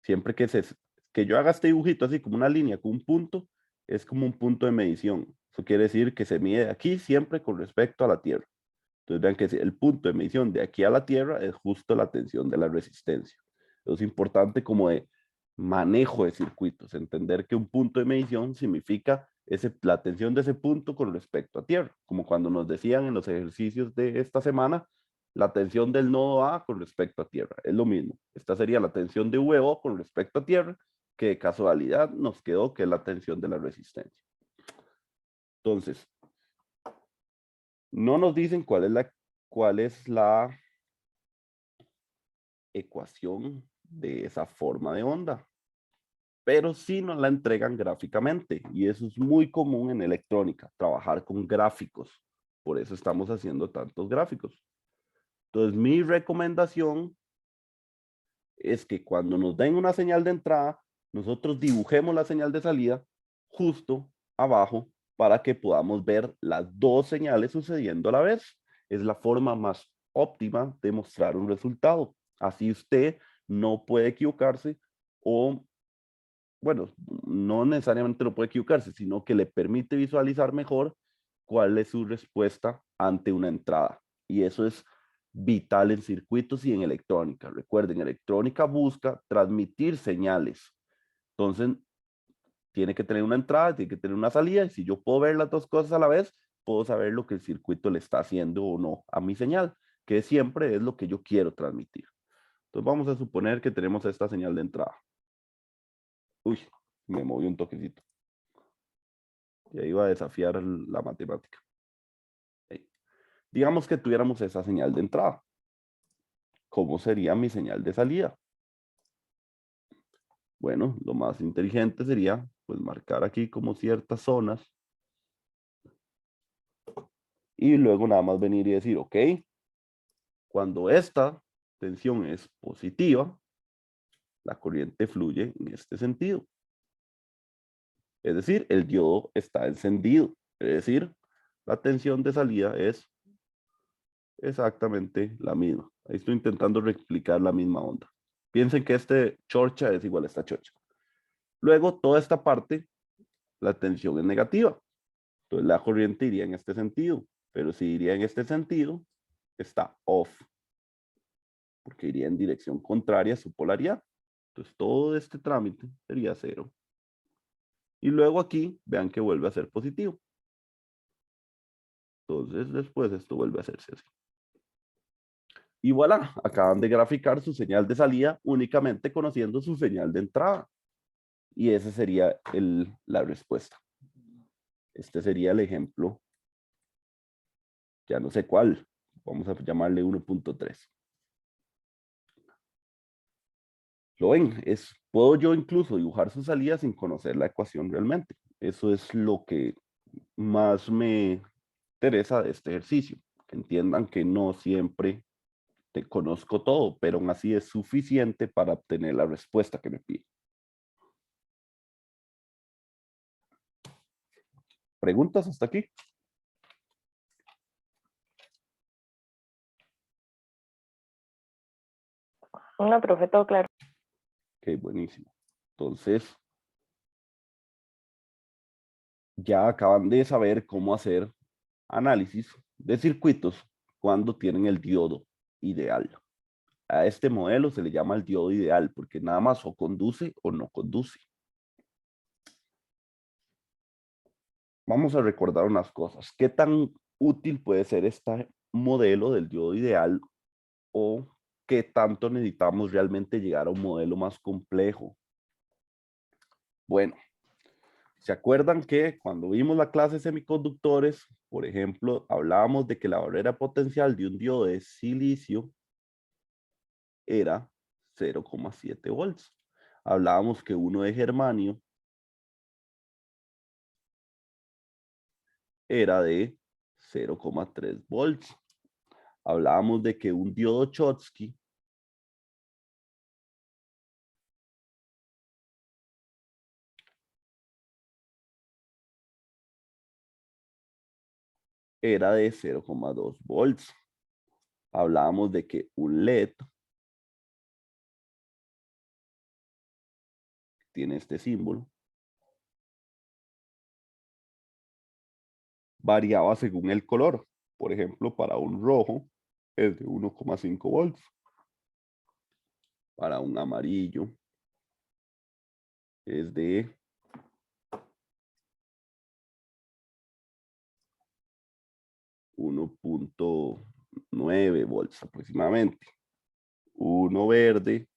Siempre que yo haga este dibujito así como una línea con un punto, es como un punto de medición. Eso quiere decir que se mide aquí siempre con respecto a la Tierra. Entonces vean que el punto de medición de aquí a la Tierra es justo la tensión de la resistencia. Eso es importante como de manejo de circuitos, entender que un punto de medición significa la tensión de ese punto con respecto a Tierra, como cuando nos decían en los ejercicios de esta semana, la tensión del nodo A con respecto a Tierra. Es lo mismo. Esta sería la tensión de VO con respecto a Tierra, que de casualidad nos quedó que es la tensión de la resistencia. Entonces, no nos dicen cuál es la ecuación de esa forma de onda, pero sí nos la entregan gráficamente y eso es muy común en electrónica, trabajar con gráficos. Por eso estamos haciendo tantos gráficos. Entonces, mi recomendación es que cuando nos den una señal de entrada, nosotros dibujemos la señal de salida justo abajo para que podamos ver las dos señales sucediendo a la vez. Es la forma más óptima de mostrar un resultado. Así usted no puede equivocarse o, bueno, no necesariamente no puede equivocarse, sino que le permite visualizar mejor cuál es su respuesta ante una entrada. Y eso es vital en circuitos y en electrónica. Recuerden, electrónica busca transmitir señales. Entonces, tiene que tener una entrada, tiene que tener una salida. Y si yo puedo ver las dos cosas a la vez, puedo saber lo que el circuito le está haciendo o no a mi señal, que siempre es lo que yo quiero transmitir. Entonces, vamos a suponer que tenemos esta señal de entrada. Uy, me moví un toquecito. Y ahí va a desafiar la matemática. Digamos que tuviéramos esa señal de entrada. ¿Cómo sería mi señal de salida? Bueno, lo más inteligente sería pues marcar aquí como ciertas zonas y luego nada más venir y decir, ok, cuando esta tensión es positiva, la corriente fluye en este sentido. Es decir, el diodo está encendido. Es decir, la tensión de salida es exactamente la misma. Ahí estoy intentando replicar la misma onda. Piensen que este chorcha es igual a esta chorcha. Luego, toda esta parte, la tensión es negativa. Entonces, la corriente iría en este sentido. Pero si iría en este sentido, está off. Porque iría en dirección contraria a su polaridad. Entonces, todo este trámite sería cero. Y luego aquí, vean que vuelve a ser positivo. Entonces, después esto vuelve a hacerse así. Y voilà, acaban de graficar su señal de salida únicamente conociendo su señal de entrada. Y esa sería la respuesta. Este sería el ejemplo. Ya no sé cuál. Vamos a llamarle 1.3. ¿Lo ven? Puedo yo incluso dibujar su salida sin conocer la ecuación realmente. Eso es lo que más me interesa de este ejercicio. Que entiendan que no siempre te conozco todo, pero aún así es suficiente para obtener la respuesta que me pide. ¿Preguntas hasta aquí? No, profe, todo claro. Ok, buenísimo. Entonces, ya acaban de saber cómo hacer análisis de circuitos cuando tienen el diodo ideal. A este modelo se le llama el diodo ideal porque nada más o conduce o no conduce. Vamos a recordar unas cosas. ¿Qué tan útil puede ser este modelo del diodo ideal o qué tanto necesitamos realmente llegar a un modelo más complejo? Bueno, ¿se acuerdan que cuando vimos la clase de semiconductores, por ejemplo, hablábamos de que la barrera potencial de un diodo de silicio era 0,7 volts? Hablábamos que uno de germanio era de 0,3 volts. Hablábamos de que un diodo Schottky era de 0,2 volts. Hablábamos de que un LED tiene este símbolo, variaba según el color. Por ejemplo, para un rojo es de 1,5 volts. Para un amarillo es de 1,9 volts aproximadamente. Uno verde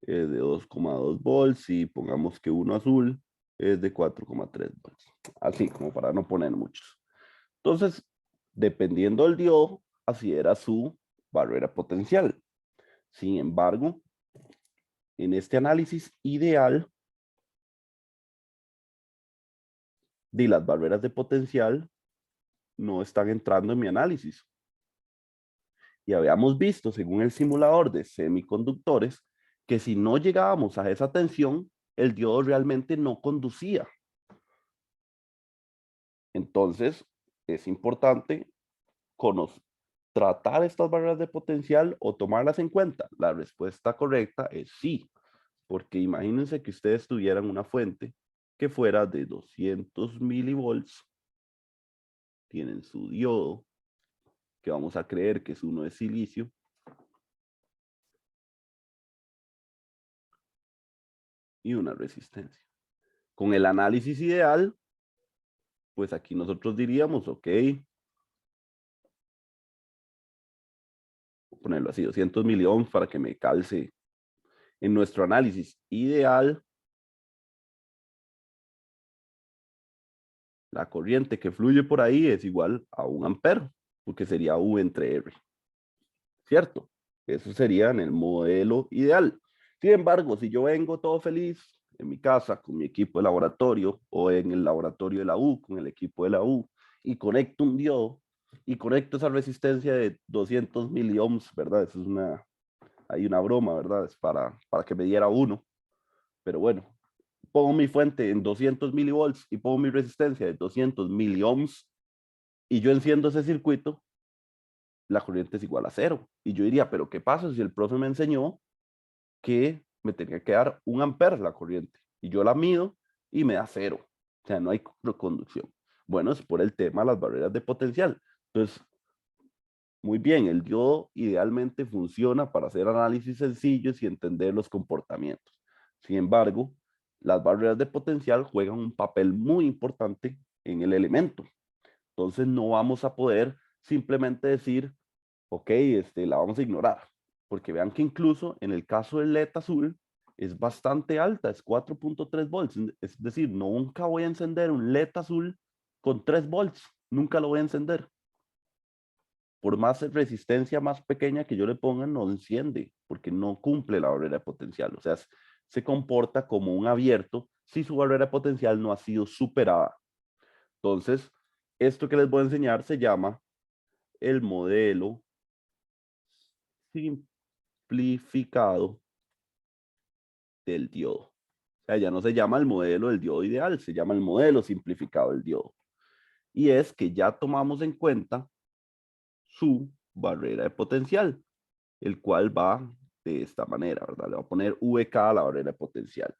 es de 2,2 volts y pongamos que uno azul es de 4,3 volts. Así como para no poner muchos. Entonces, dependiendo del diodo, así era su barrera potencial. Sin embargo, en este análisis ideal, de las barreras de potencial no están entrando en mi análisis. Y habíamos visto, según el simulador de semiconductores, que si no llegábamos a esa tensión, el diodo realmente no conducía. Entonces, es importante tratar estas barreras de potencial o tomarlas en cuenta. La respuesta correcta es sí, porque imagínense que ustedes tuvieran una fuente que fuera de 200 milivolts, tienen su diodo, que vamos a creer que es uno de silicio, y una resistencia. Con el análisis ideal, pues aquí nosotros diríamos, ok, voy a ponerlo así, 200 miliohms para que me calce. En nuestro análisis ideal, la corriente que fluye por ahí es igual a 1 ampere, porque sería U entre R. ¿Cierto? Eso sería en el modelo ideal. Sin embargo, si yo vengo todo feliz en mi casa con mi equipo de laboratorio o en el laboratorio de la U, con el equipo de la U, y conecto un diodo y conecto esa resistencia de 200 miliohms, ¿verdad? Eso es hay una broma, ¿verdad? Es para que me diera uno. Pero bueno, pongo mi fuente en 200 milivolts y pongo mi resistencia de 200 miliohms y yo enciendo ese circuito, la corriente es igual a cero. Y yo diría, pero ¿qué pasa si el profe me enseñó que me tenía que dar 1 amper la corriente? Y yo la mido y me da cero. O sea, no hay reconducción. Bueno, es por el tema de las barreras de potencial. Entonces, muy bien, el diodo idealmente funciona para hacer análisis sencillos y entender los comportamientos. Sin embargo, las barreras de potencial juegan un papel muy importante en el elemento. Entonces no vamos a poder simplemente decir, ok, la vamos a ignorar. Porque vean que incluso en el caso del LED azul es bastante alta, es 4.3 volts. Es decir, nunca voy a encender un LED azul con 3 volts. Nunca lo voy a encender. Por más resistencia más pequeña que yo le ponga, no enciende, porque no cumple la barrera de potencial. O sea, se comporta como un abierto si su barrera de potencial no ha sido superada. Entonces, esto que les voy a enseñar se llama el modelo simplificado del diodo. O sea, ya no se llama el modelo del diodo ideal, se llama el modelo simplificado del diodo. Y es que ya tomamos en cuenta su barrera de potencial, el cual va de esta manera, ¿verdad? Le voy a poner VK a la barrera de potencial.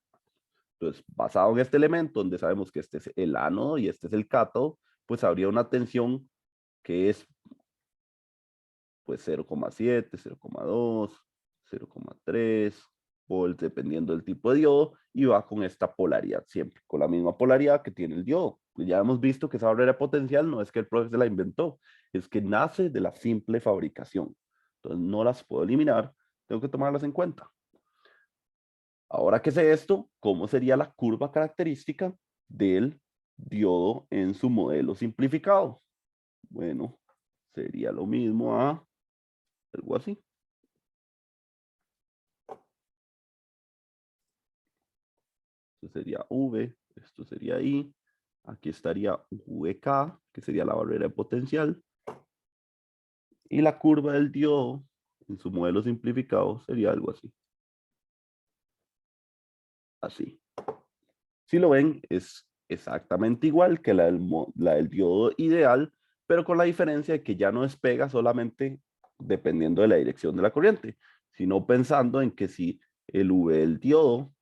Entonces, basado en este elemento, donde sabemos que este es el ánodo y este es el cátodo, pues habría una tensión que es pues 0,7, 0,2, 0,3 volts, dependiendo del tipo de diodo, y va con esta polaridad siempre, con la misma polaridad que tiene el diodo. Pues ya hemos visto que esa barrera potencial no es que el profe se la inventó, es que nace de la simple fabricación. Entonces no las puedo eliminar, tengo que tomarlas en cuenta. Ahora que sé esto, ¿cómo sería la curva característica del diodo en su modelo simplificado? Bueno, sería lo mismo a algo así. Esto sería V, esto sería I, aquí estaría VK, que sería la barrera de potencial, y la curva del diodo en su modelo simplificado sería algo así. Así. Si lo ven, es exactamente igual que la del diodo ideal, pero con la diferencia de que ya no despega solamente dependiendo de la dirección de la corriente, sino pensando en que si el V del diodo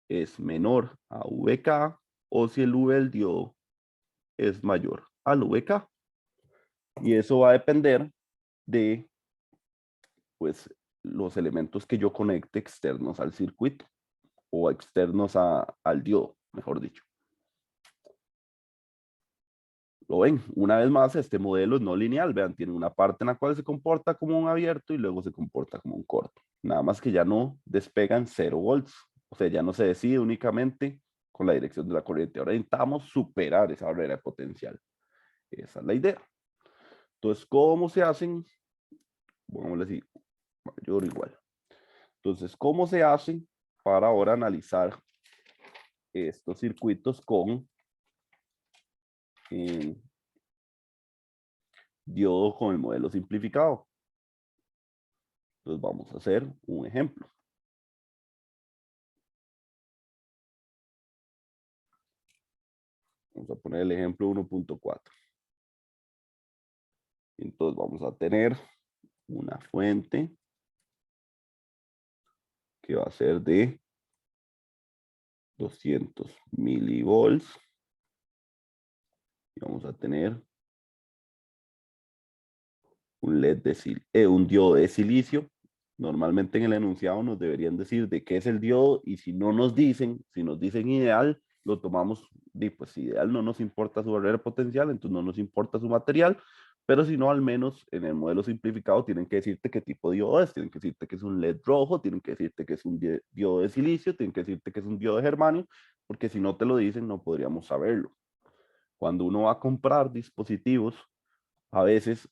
es menor a VK o si el V del diodo es mayor al VK. Y eso va a depender de pues, los elementos que yo conecte externos al circuito o externos al diodo, mejor dicho. Lo ven, una vez más, este modelo es no lineal. Vean, tiene una parte en la cual se comporta como un abierto y luego se comporta como un corto. Nada más que ya no despegan 0 volts. O sea, ya no se decide únicamente con la dirección de la corriente. Ahora intentamos superar esa barrera de potencial. Esa es la idea. Entonces, ¿cómo se hacen? Vamos a decir, mayor o igual. Entonces, ¿cómo se hacen para ahora analizar estos circuitos con diodo con el modelo simplificado? Entonces vamos a hacer un ejemplo. Vamos a poner el ejemplo 1.4. Entonces vamos a tener una fuente que va a ser de 200 milivolts. Y vamos a tener un diodo de silicio. Normalmente en el enunciado nos deberían decir de qué es el diodo y si no nos dicen, si nos dicen ideal, lo tomamos, pues ideal no nos importa su barrera potencial, entonces no nos importa su material, pero si no, al menos en el modelo simplificado tienen que decirte qué tipo de diodo es, tienen que decirte que es un LED rojo, tienen que decirte que es un diodo de silicio, tienen que decirte que es un diodo de germanio, porque si no te lo dicen no podríamos saberlo. Cuando uno va a comprar dispositivos, a veces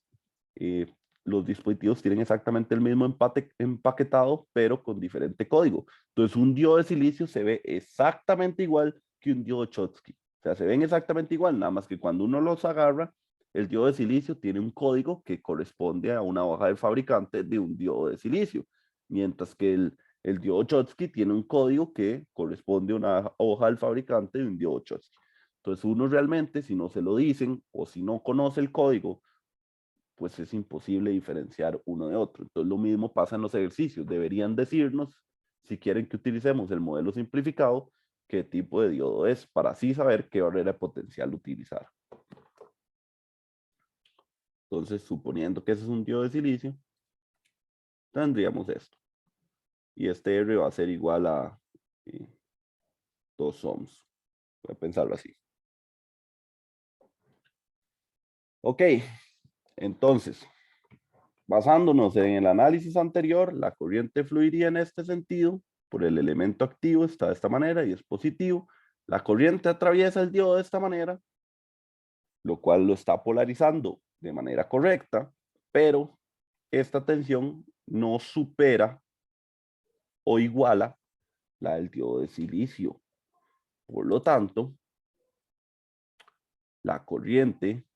los dispositivos tienen exactamente el mismo empaquetado, pero con diferente código. Entonces, un diodo de silicio se ve exactamente igual que un diodo Schottky. O sea, se ven exactamente igual, nada más que cuando uno los agarra, el diodo de silicio tiene un código que corresponde a una hoja del fabricante de un diodo de silicio, mientras que el diodo Schottky tiene un código que corresponde a una hoja del fabricante de un diodo Schottky. Entonces, uno realmente, si no se lo dicen o si no conoce el código, pues es imposible diferenciar uno de otro. Entonces, lo mismo pasa en los ejercicios. Deberían decirnos, si quieren que utilicemos el modelo simplificado, qué tipo de diodo es, para así saber qué barrera de potencial utilizar. Entonces, suponiendo que ese es un diodo de silicio, tendríamos esto. Y este R va a ser igual a 2 ohms. Voy a pensarlo así. Ok, entonces, basándonos en el análisis anterior, la corriente fluiría en este sentido, por el elemento activo está de esta manera y es positivo. La corriente atraviesa el diodo de esta manera, lo cual lo está polarizando de manera correcta, pero esta tensión no supera o iguala la del diodo de silicio. Por lo tanto, la corriente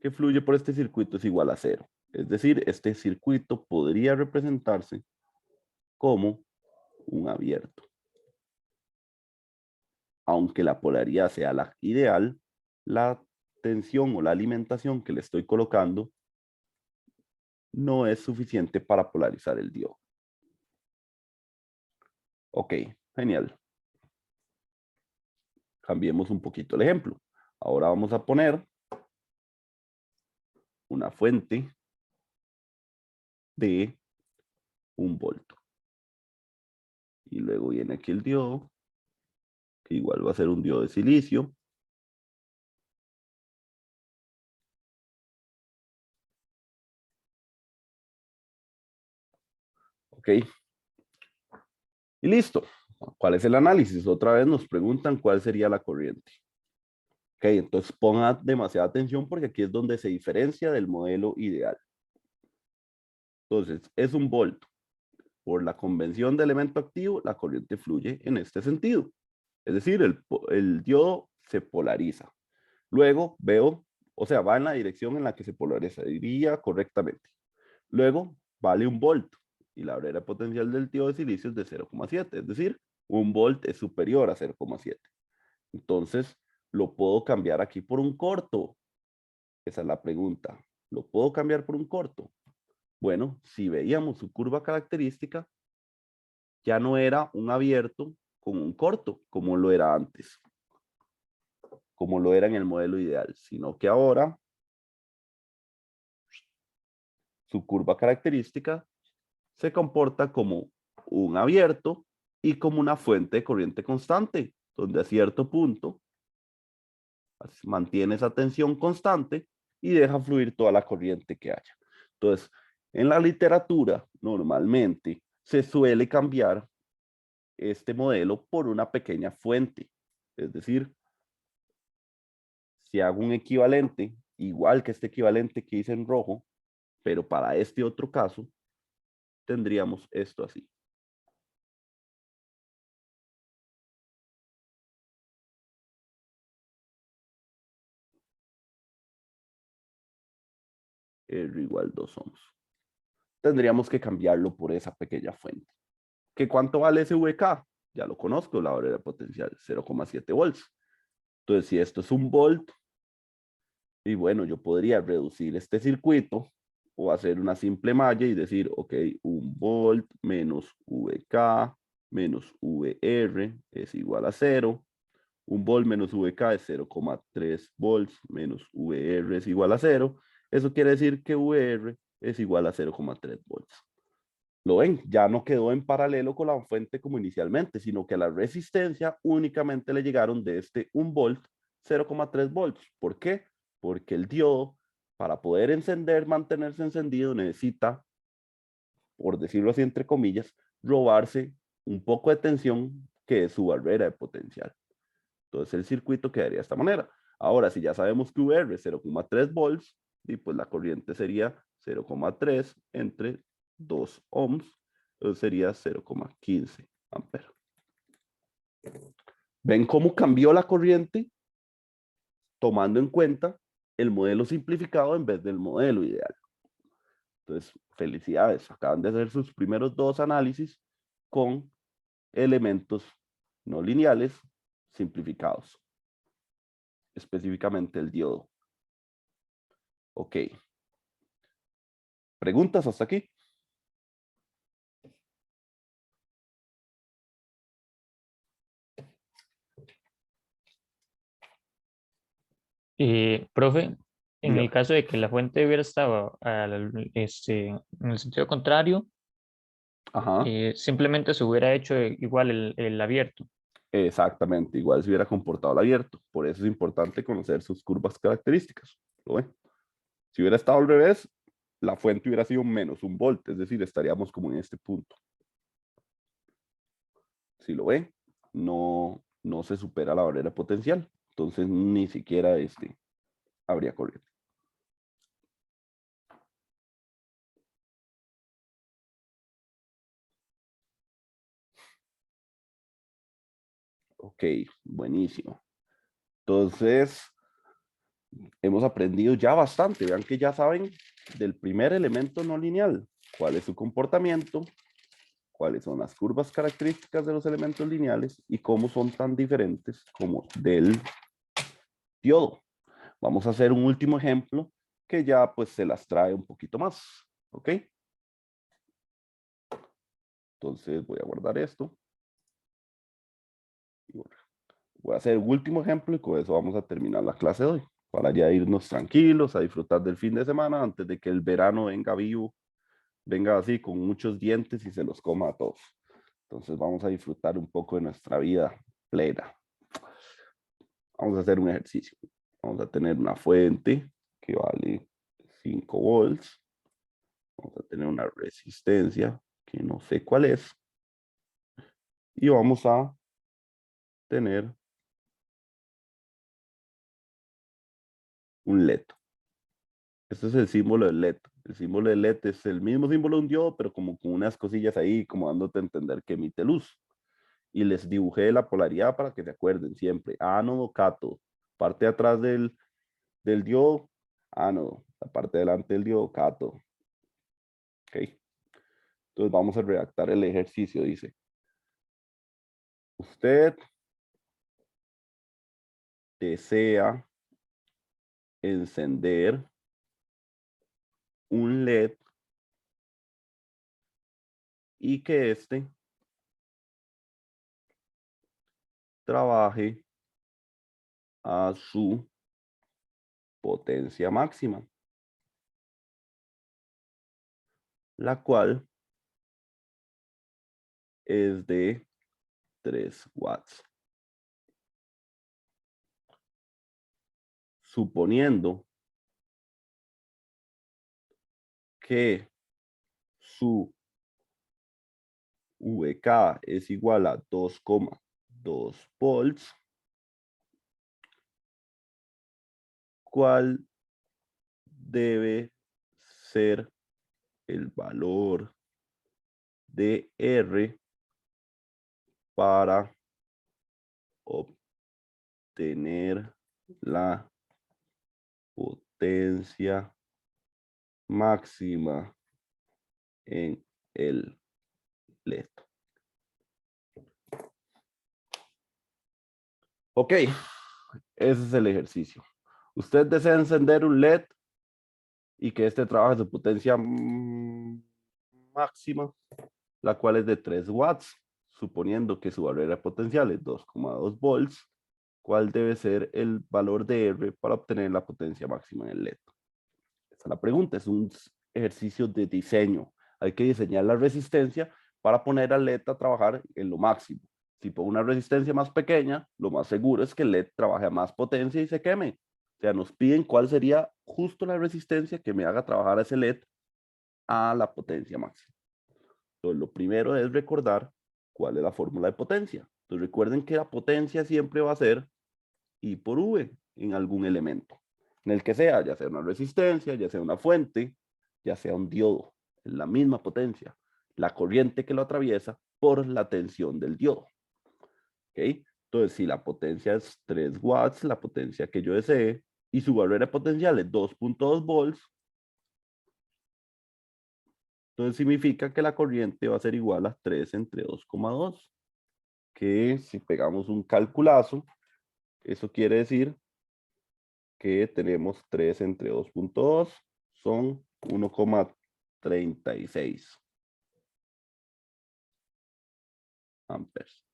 que fluye por este circuito es igual a 0. Es decir, este circuito podría representarse como un abierto. Aunque la polaridad sea la ideal, la tensión o la alimentación que le estoy colocando no es suficiente para polarizar el diodo. Ok, genial. Cambiemos un poquito el ejemplo. Ahora vamos a poner una fuente de 1 voltio. Y luego viene aquí el diodo, que igual va a ser un diodo de silicio. Ok. Y listo. ¿Cuál es el análisis? Otra vez nos preguntan cuál sería la corriente. Ok, entonces ponga demasiada atención porque aquí es donde se diferencia del modelo ideal. Entonces, es 1 volt. Por la convención de elemento activo, la corriente fluye en este sentido. Es decir, el diodo se polariza. Luego veo, o sea, va en la dirección en la que se polarizaría correctamente. Luego vale 1 volt y la barrera potencial del diodo de silicio es de 0,7. Es decir, 1 volt es superior a 0,7. Entonces, lo puedo cambiar aquí por un corto. Esa es la pregunta. ¿Lo puedo cambiar por un corto? Bueno, si veíamos su curva característica, ya no era un abierto con un corto, como lo era antes, como lo era en el modelo ideal, sino que ahora su curva característica se comporta como un abierto y como una fuente de corriente constante, donde a cierto punto mantiene esa tensión constante y deja fluir toda la corriente que haya. Entonces, en la literatura, normalmente se suele cambiar este modelo por una pequeña fuente. Es decir, si hago un equivalente, igual que este equivalente que hice en rojo, pero para este otro caso, tendríamos esto así. R igual 2 ohms. Tendríamos que cambiarlo por esa pequeña fuente. ¿Qué cuánto vale ese VK? Ya lo conozco, la barrera potencial, 0,7 volts. Entonces, si esto es 1 volt, y bueno, yo podría reducir este circuito o hacer una simple malla y decir, ok, 1 volt menos VK menos VR es igual a 0. 1 volt menos VK es 0,3 volts menos VR es igual a 0. Eso quiere decir que VR es igual a 0,3 volts. ¿Lo ven? Ya no quedó en paralelo con la fuente como inicialmente, sino que a la resistencia únicamente le llegaron de este 1 volt 0,3 volts. ¿Por qué? Porque el diodo, para poder encender, mantenerse encendido, necesita, por decirlo así entre comillas, robarse un poco de tensión que es su barrera de potencial. Entonces el circuito quedaría de esta manera. Ahora, si ya sabemos que VR es 0,3 volts, y pues la corriente sería 0,3 entre 2 ohms, entonces sería 0,15 amperes. ¿Ven cómo cambió la corriente? Tomando en cuenta el modelo simplificado en vez del modelo ideal. Entonces, felicidades, acaban de hacer sus primeros 2 análisis con elementos no lineales simplificados, específicamente el diodo. Ok. ¿Preguntas hasta aquí? Profe, en el Dígame. caso de que la fuente hubiera estado en el sentido contrario, Ajá. simplemente se hubiera hecho igual el abierto. Exactamente, igual se hubiera comportado el abierto. Por eso es importante conocer sus curvas características. ¿Lo ven? Si hubiera estado al revés, la fuente hubiera sido menos 1 volt, es decir, estaríamos como en este punto. Si lo ven, no se supera la barrera potencial. Entonces, ni siquiera habría corriente. Ok, buenísimo. Entonces, hemos aprendido ya bastante. Vean que ya saben del primer elemento no lineal, cuál es su comportamiento, cuáles son las curvas características de los elementos lineales y cómo son tan diferentes como del diodo. Vamos a hacer un último ejemplo que ya pues se las trae un poquito más, ¿ok? Entonces voy a guardar esto. Voy a hacer un último ejemplo y con eso vamos a terminar la clase de hoy, para ya irnos tranquilos a disfrutar del fin de semana antes de que el verano venga vivo, venga así con muchos dientes y se los coma a todos. Entonces vamos a disfrutar un poco de nuestra vida plena. Vamos a hacer un ejercicio. Vamos a tener una fuente que vale 5 volts. Vamos a tener una resistencia que no sé cuál es. Y vamos a tener un LED. Este es el símbolo del LED. El símbolo del LED es el mismo símbolo de un diodo, pero como con unas cosillas ahí, como dándote a entender que emite luz. Y les dibujé la polaridad para que se acuerden siempre. Ánodo, cátodo. Parte de atrás del diodo, ánodo. La parte de delante del diodo, cátodo. Ok. Entonces vamos a redactar el ejercicio. Dice, usted desea encender un LED y que este trabaje a su potencia máxima, la cual es de 3 watts. Suponiendo que su VK es igual a 2,2 volts, ¿cuál debe ser el valor de R para obtener la potencia máxima en el LED? Ok, ese es el ejercicio. Usted desea encender un LED y que este trabaje su potencia máxima, la cual es de 3 watts, suponiendo que su barrera potencial es 2,2 volts. ¿Cuál debe ser el valor de R para obtener la potencia máxima en el LED? Esa es la pregunta, es un ejercicio de diseño. Hay que diseñar la resistencia para poner al LED a trabajar en lo máximo. Si pongo una resistencia más pequeña, lo más seguro es que el LED trabaje a más potencia y se queme. O sea, nos piden cuál sería justo la resistencia que me haga trabajar a ese LED a la potencia máxima. Entonces, lo primero es recordar cuál es la fórmula de potencia. Entonces, recuerden que la potencia siempre va a ser I por V en algún elemento. En el que sea, ya sea una resistencia, ya sea una fuente, ya sea un diodo, en la misma potencia, la corriente que lo atraviesa por la tensión del diodo. ¿Ok? Entonces, si la potencia es 3 watts, la potencia que yo desee, y su barrera potencial es 2.2 volts, entonces significa que la corriente va a ser igual a 3 entre 2,2. Que si pegamos un calculazo, eso quiere decir que tenemos 3 entre 2.2, son 1,36 amperes.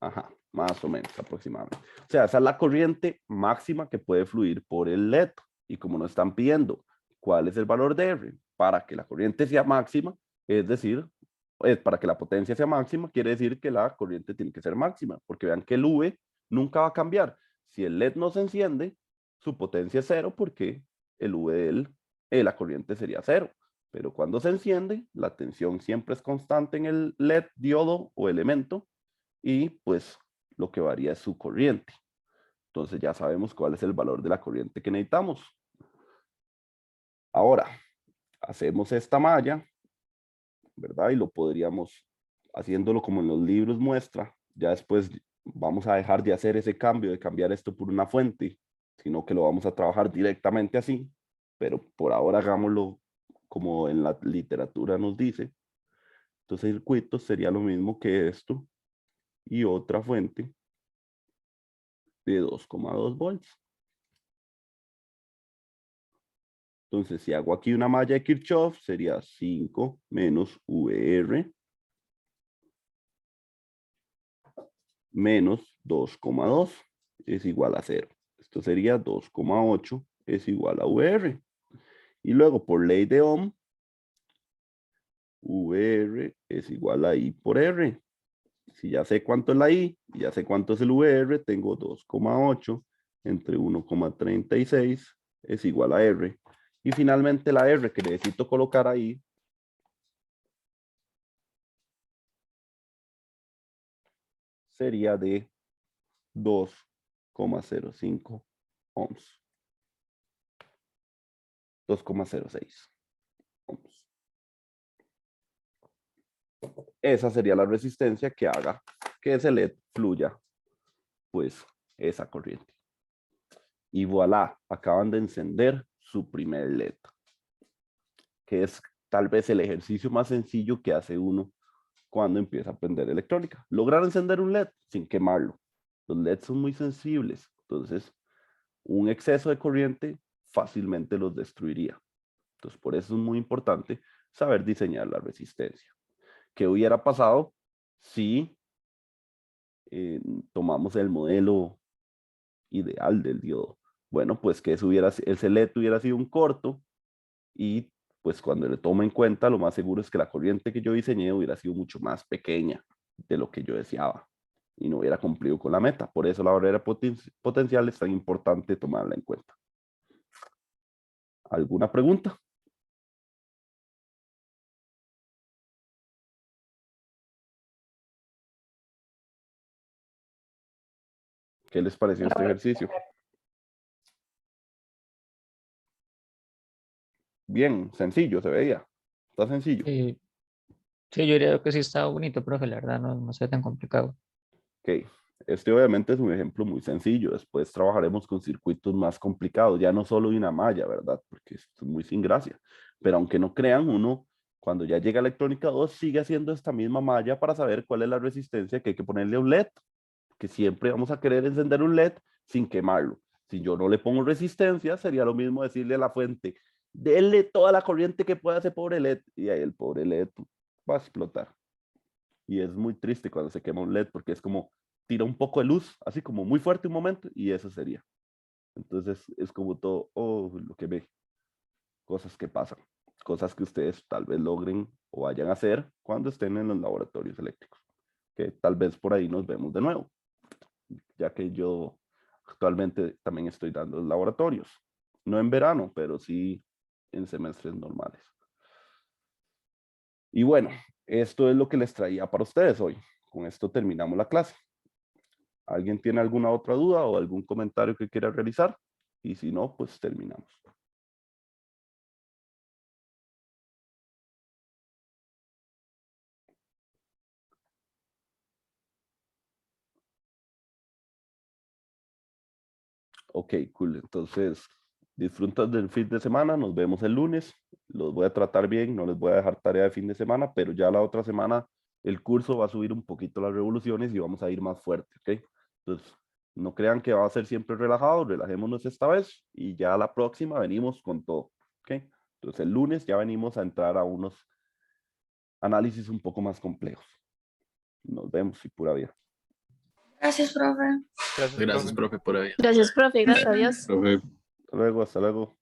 Ajá, más o menos aproximadamente. O sea, esa es la corriente máxima que puede fluir por el LED. Y como nos están pidiendo cuál es el valor de R para que la corriente sea máxima, es decir, para que la potencia sea máxima, quiere decir que la corriente tiene que ser máxima, porque vean que el V nunca va a cambiar. Si el LED no se enciende, su potencia es 0 porque el V de la corriente sería 0. Pero cuando se enciende, la tensión siempre es constante en el LED, diodo o elemento, y pues lo que varía es su corriente. Entonces ya sabemos cuál es el valor de la corriente que necesitamos. Ahora, hacemos esta malla, ¿verdad? Y lo podríamos, haciéndolo como en los libros muestra, ya después vamos a dejar de hacer ese cambio, de cambiar esto por una fuente, sino que lo vamos a trabajar directamente así, pero por ahora hagámoslo como en la literatura nos dice. Entonces, circuito sería lo mismo que esto y otra fuente de 2,2 volts. Entonces, si hago aquí una malla de Kirchhoff, sería 5 menos VR menos 2,2 es igual a 0. Esto sería 2,8 es igual a VR. Y luego, por ley de Ohm, VR es igual a I por R. Si ya sé cuánto es la I y ya sé cuánto es el VR, tengo 2,8 entre 1,36 es igual a R. Y finalmente la R que necesito colocar ahí sería de 2,05 ohms. 2,06 ohms. Esa sería la resistencia que haga que ese LED fluya, pues, esa corriente. Y voilà, acaban de encender su primer LED, que es tal vez el ejercicio más sencillo que hace uno cuando empieza a aprender electrónica. Lograr encender un LED sin quemarlo. Los LEDs son muy sensibles, entonces un exceso de corriente fácilmente los destruiría. Entonces, por eso es muy importante saber diseñar la resistencia. ¿Qué hubiera pasado si tomamos el modelo ideal del diodo? Bueno, pues que ese LED hubiera sido un corto y pues cuando le toma en cuenta, lo más seguro es que la corriente que yo diseñé hubiera sido mucho más pequeña de lo que yo deseaba y no hubiera cumplido con la meta. Por eso la barrera potencial es tan importante tomarla en cuenta. ¿Alguna pregunta? ¿Qué les pareció este ejercicio? Bien, sencillo se veía. Está sencillo. Sí, yo diría que sí está bonito, profe, la verdad, no sea tan complicado. Ok, este obviamente es un ejemplo muy sencillo. Después trabajaremos con circuitos más complicados, ya no solo de una malla, ¿verdad? Porque es muy sin gracia. Pero aunque no crean, uno, cuando ya llega a electrónica 2, sigue haciendo esta misma malla para saber cuál es la resistencia que hay que ponerle a un LED. Que siempre vamos a querer encender un LED sin quemarlo. Si yo no le pongo resistencia, sería lo mismo decirle a la fuente, denle toda la corriente que pueda a ese pobre LED, y ahí el pobre LED va a explotar. Y es muy triste cuando se quema un LED porque es como tira un poco de luz, así como muy fuerte un momento, y eso sería. Entonces es como todo, oh, lo que ve, cosas que pasan, cosas que ustedes tal vez logren o vayan a hacer cuando estén en los laboratorios eléctricos, que tal vez por ahí nos vemos de nuevo, ya que yo actualmente también estoy dando laboratorios, no en verano, pero sí en semestres normales. Y bueno, esto es lo que les traía para ustedes hoy. Con esto terminamos la clase. ¿Alguien tiene alguna otra duda o algún comentario que quiera realizar? y si no, pues terminamos. Ok, cool. Entonces, disfrutas del fin de semana. Nos vemos el lunes. Los voy a tratar bien. No les voy a dejar tarea de fin de semana, pero ya la otra semana el curso va a subir un poquito las revoluciones y vamos a ir más fuerte, ¿ok? Entonces, no crean que va a ser siempre relajado. Relajémonos esta vez y ya la próxima venimos con todo, ¿ok? Entonces, el lunes ya venimos a entrar a unos análisis un poco más complejos. Nos vemos y pura vida. Gracias, profe. Gracias, profe, por ahí. Gracias, profe. Gracias a Dios. Profe. Hasta luego, hasta luego.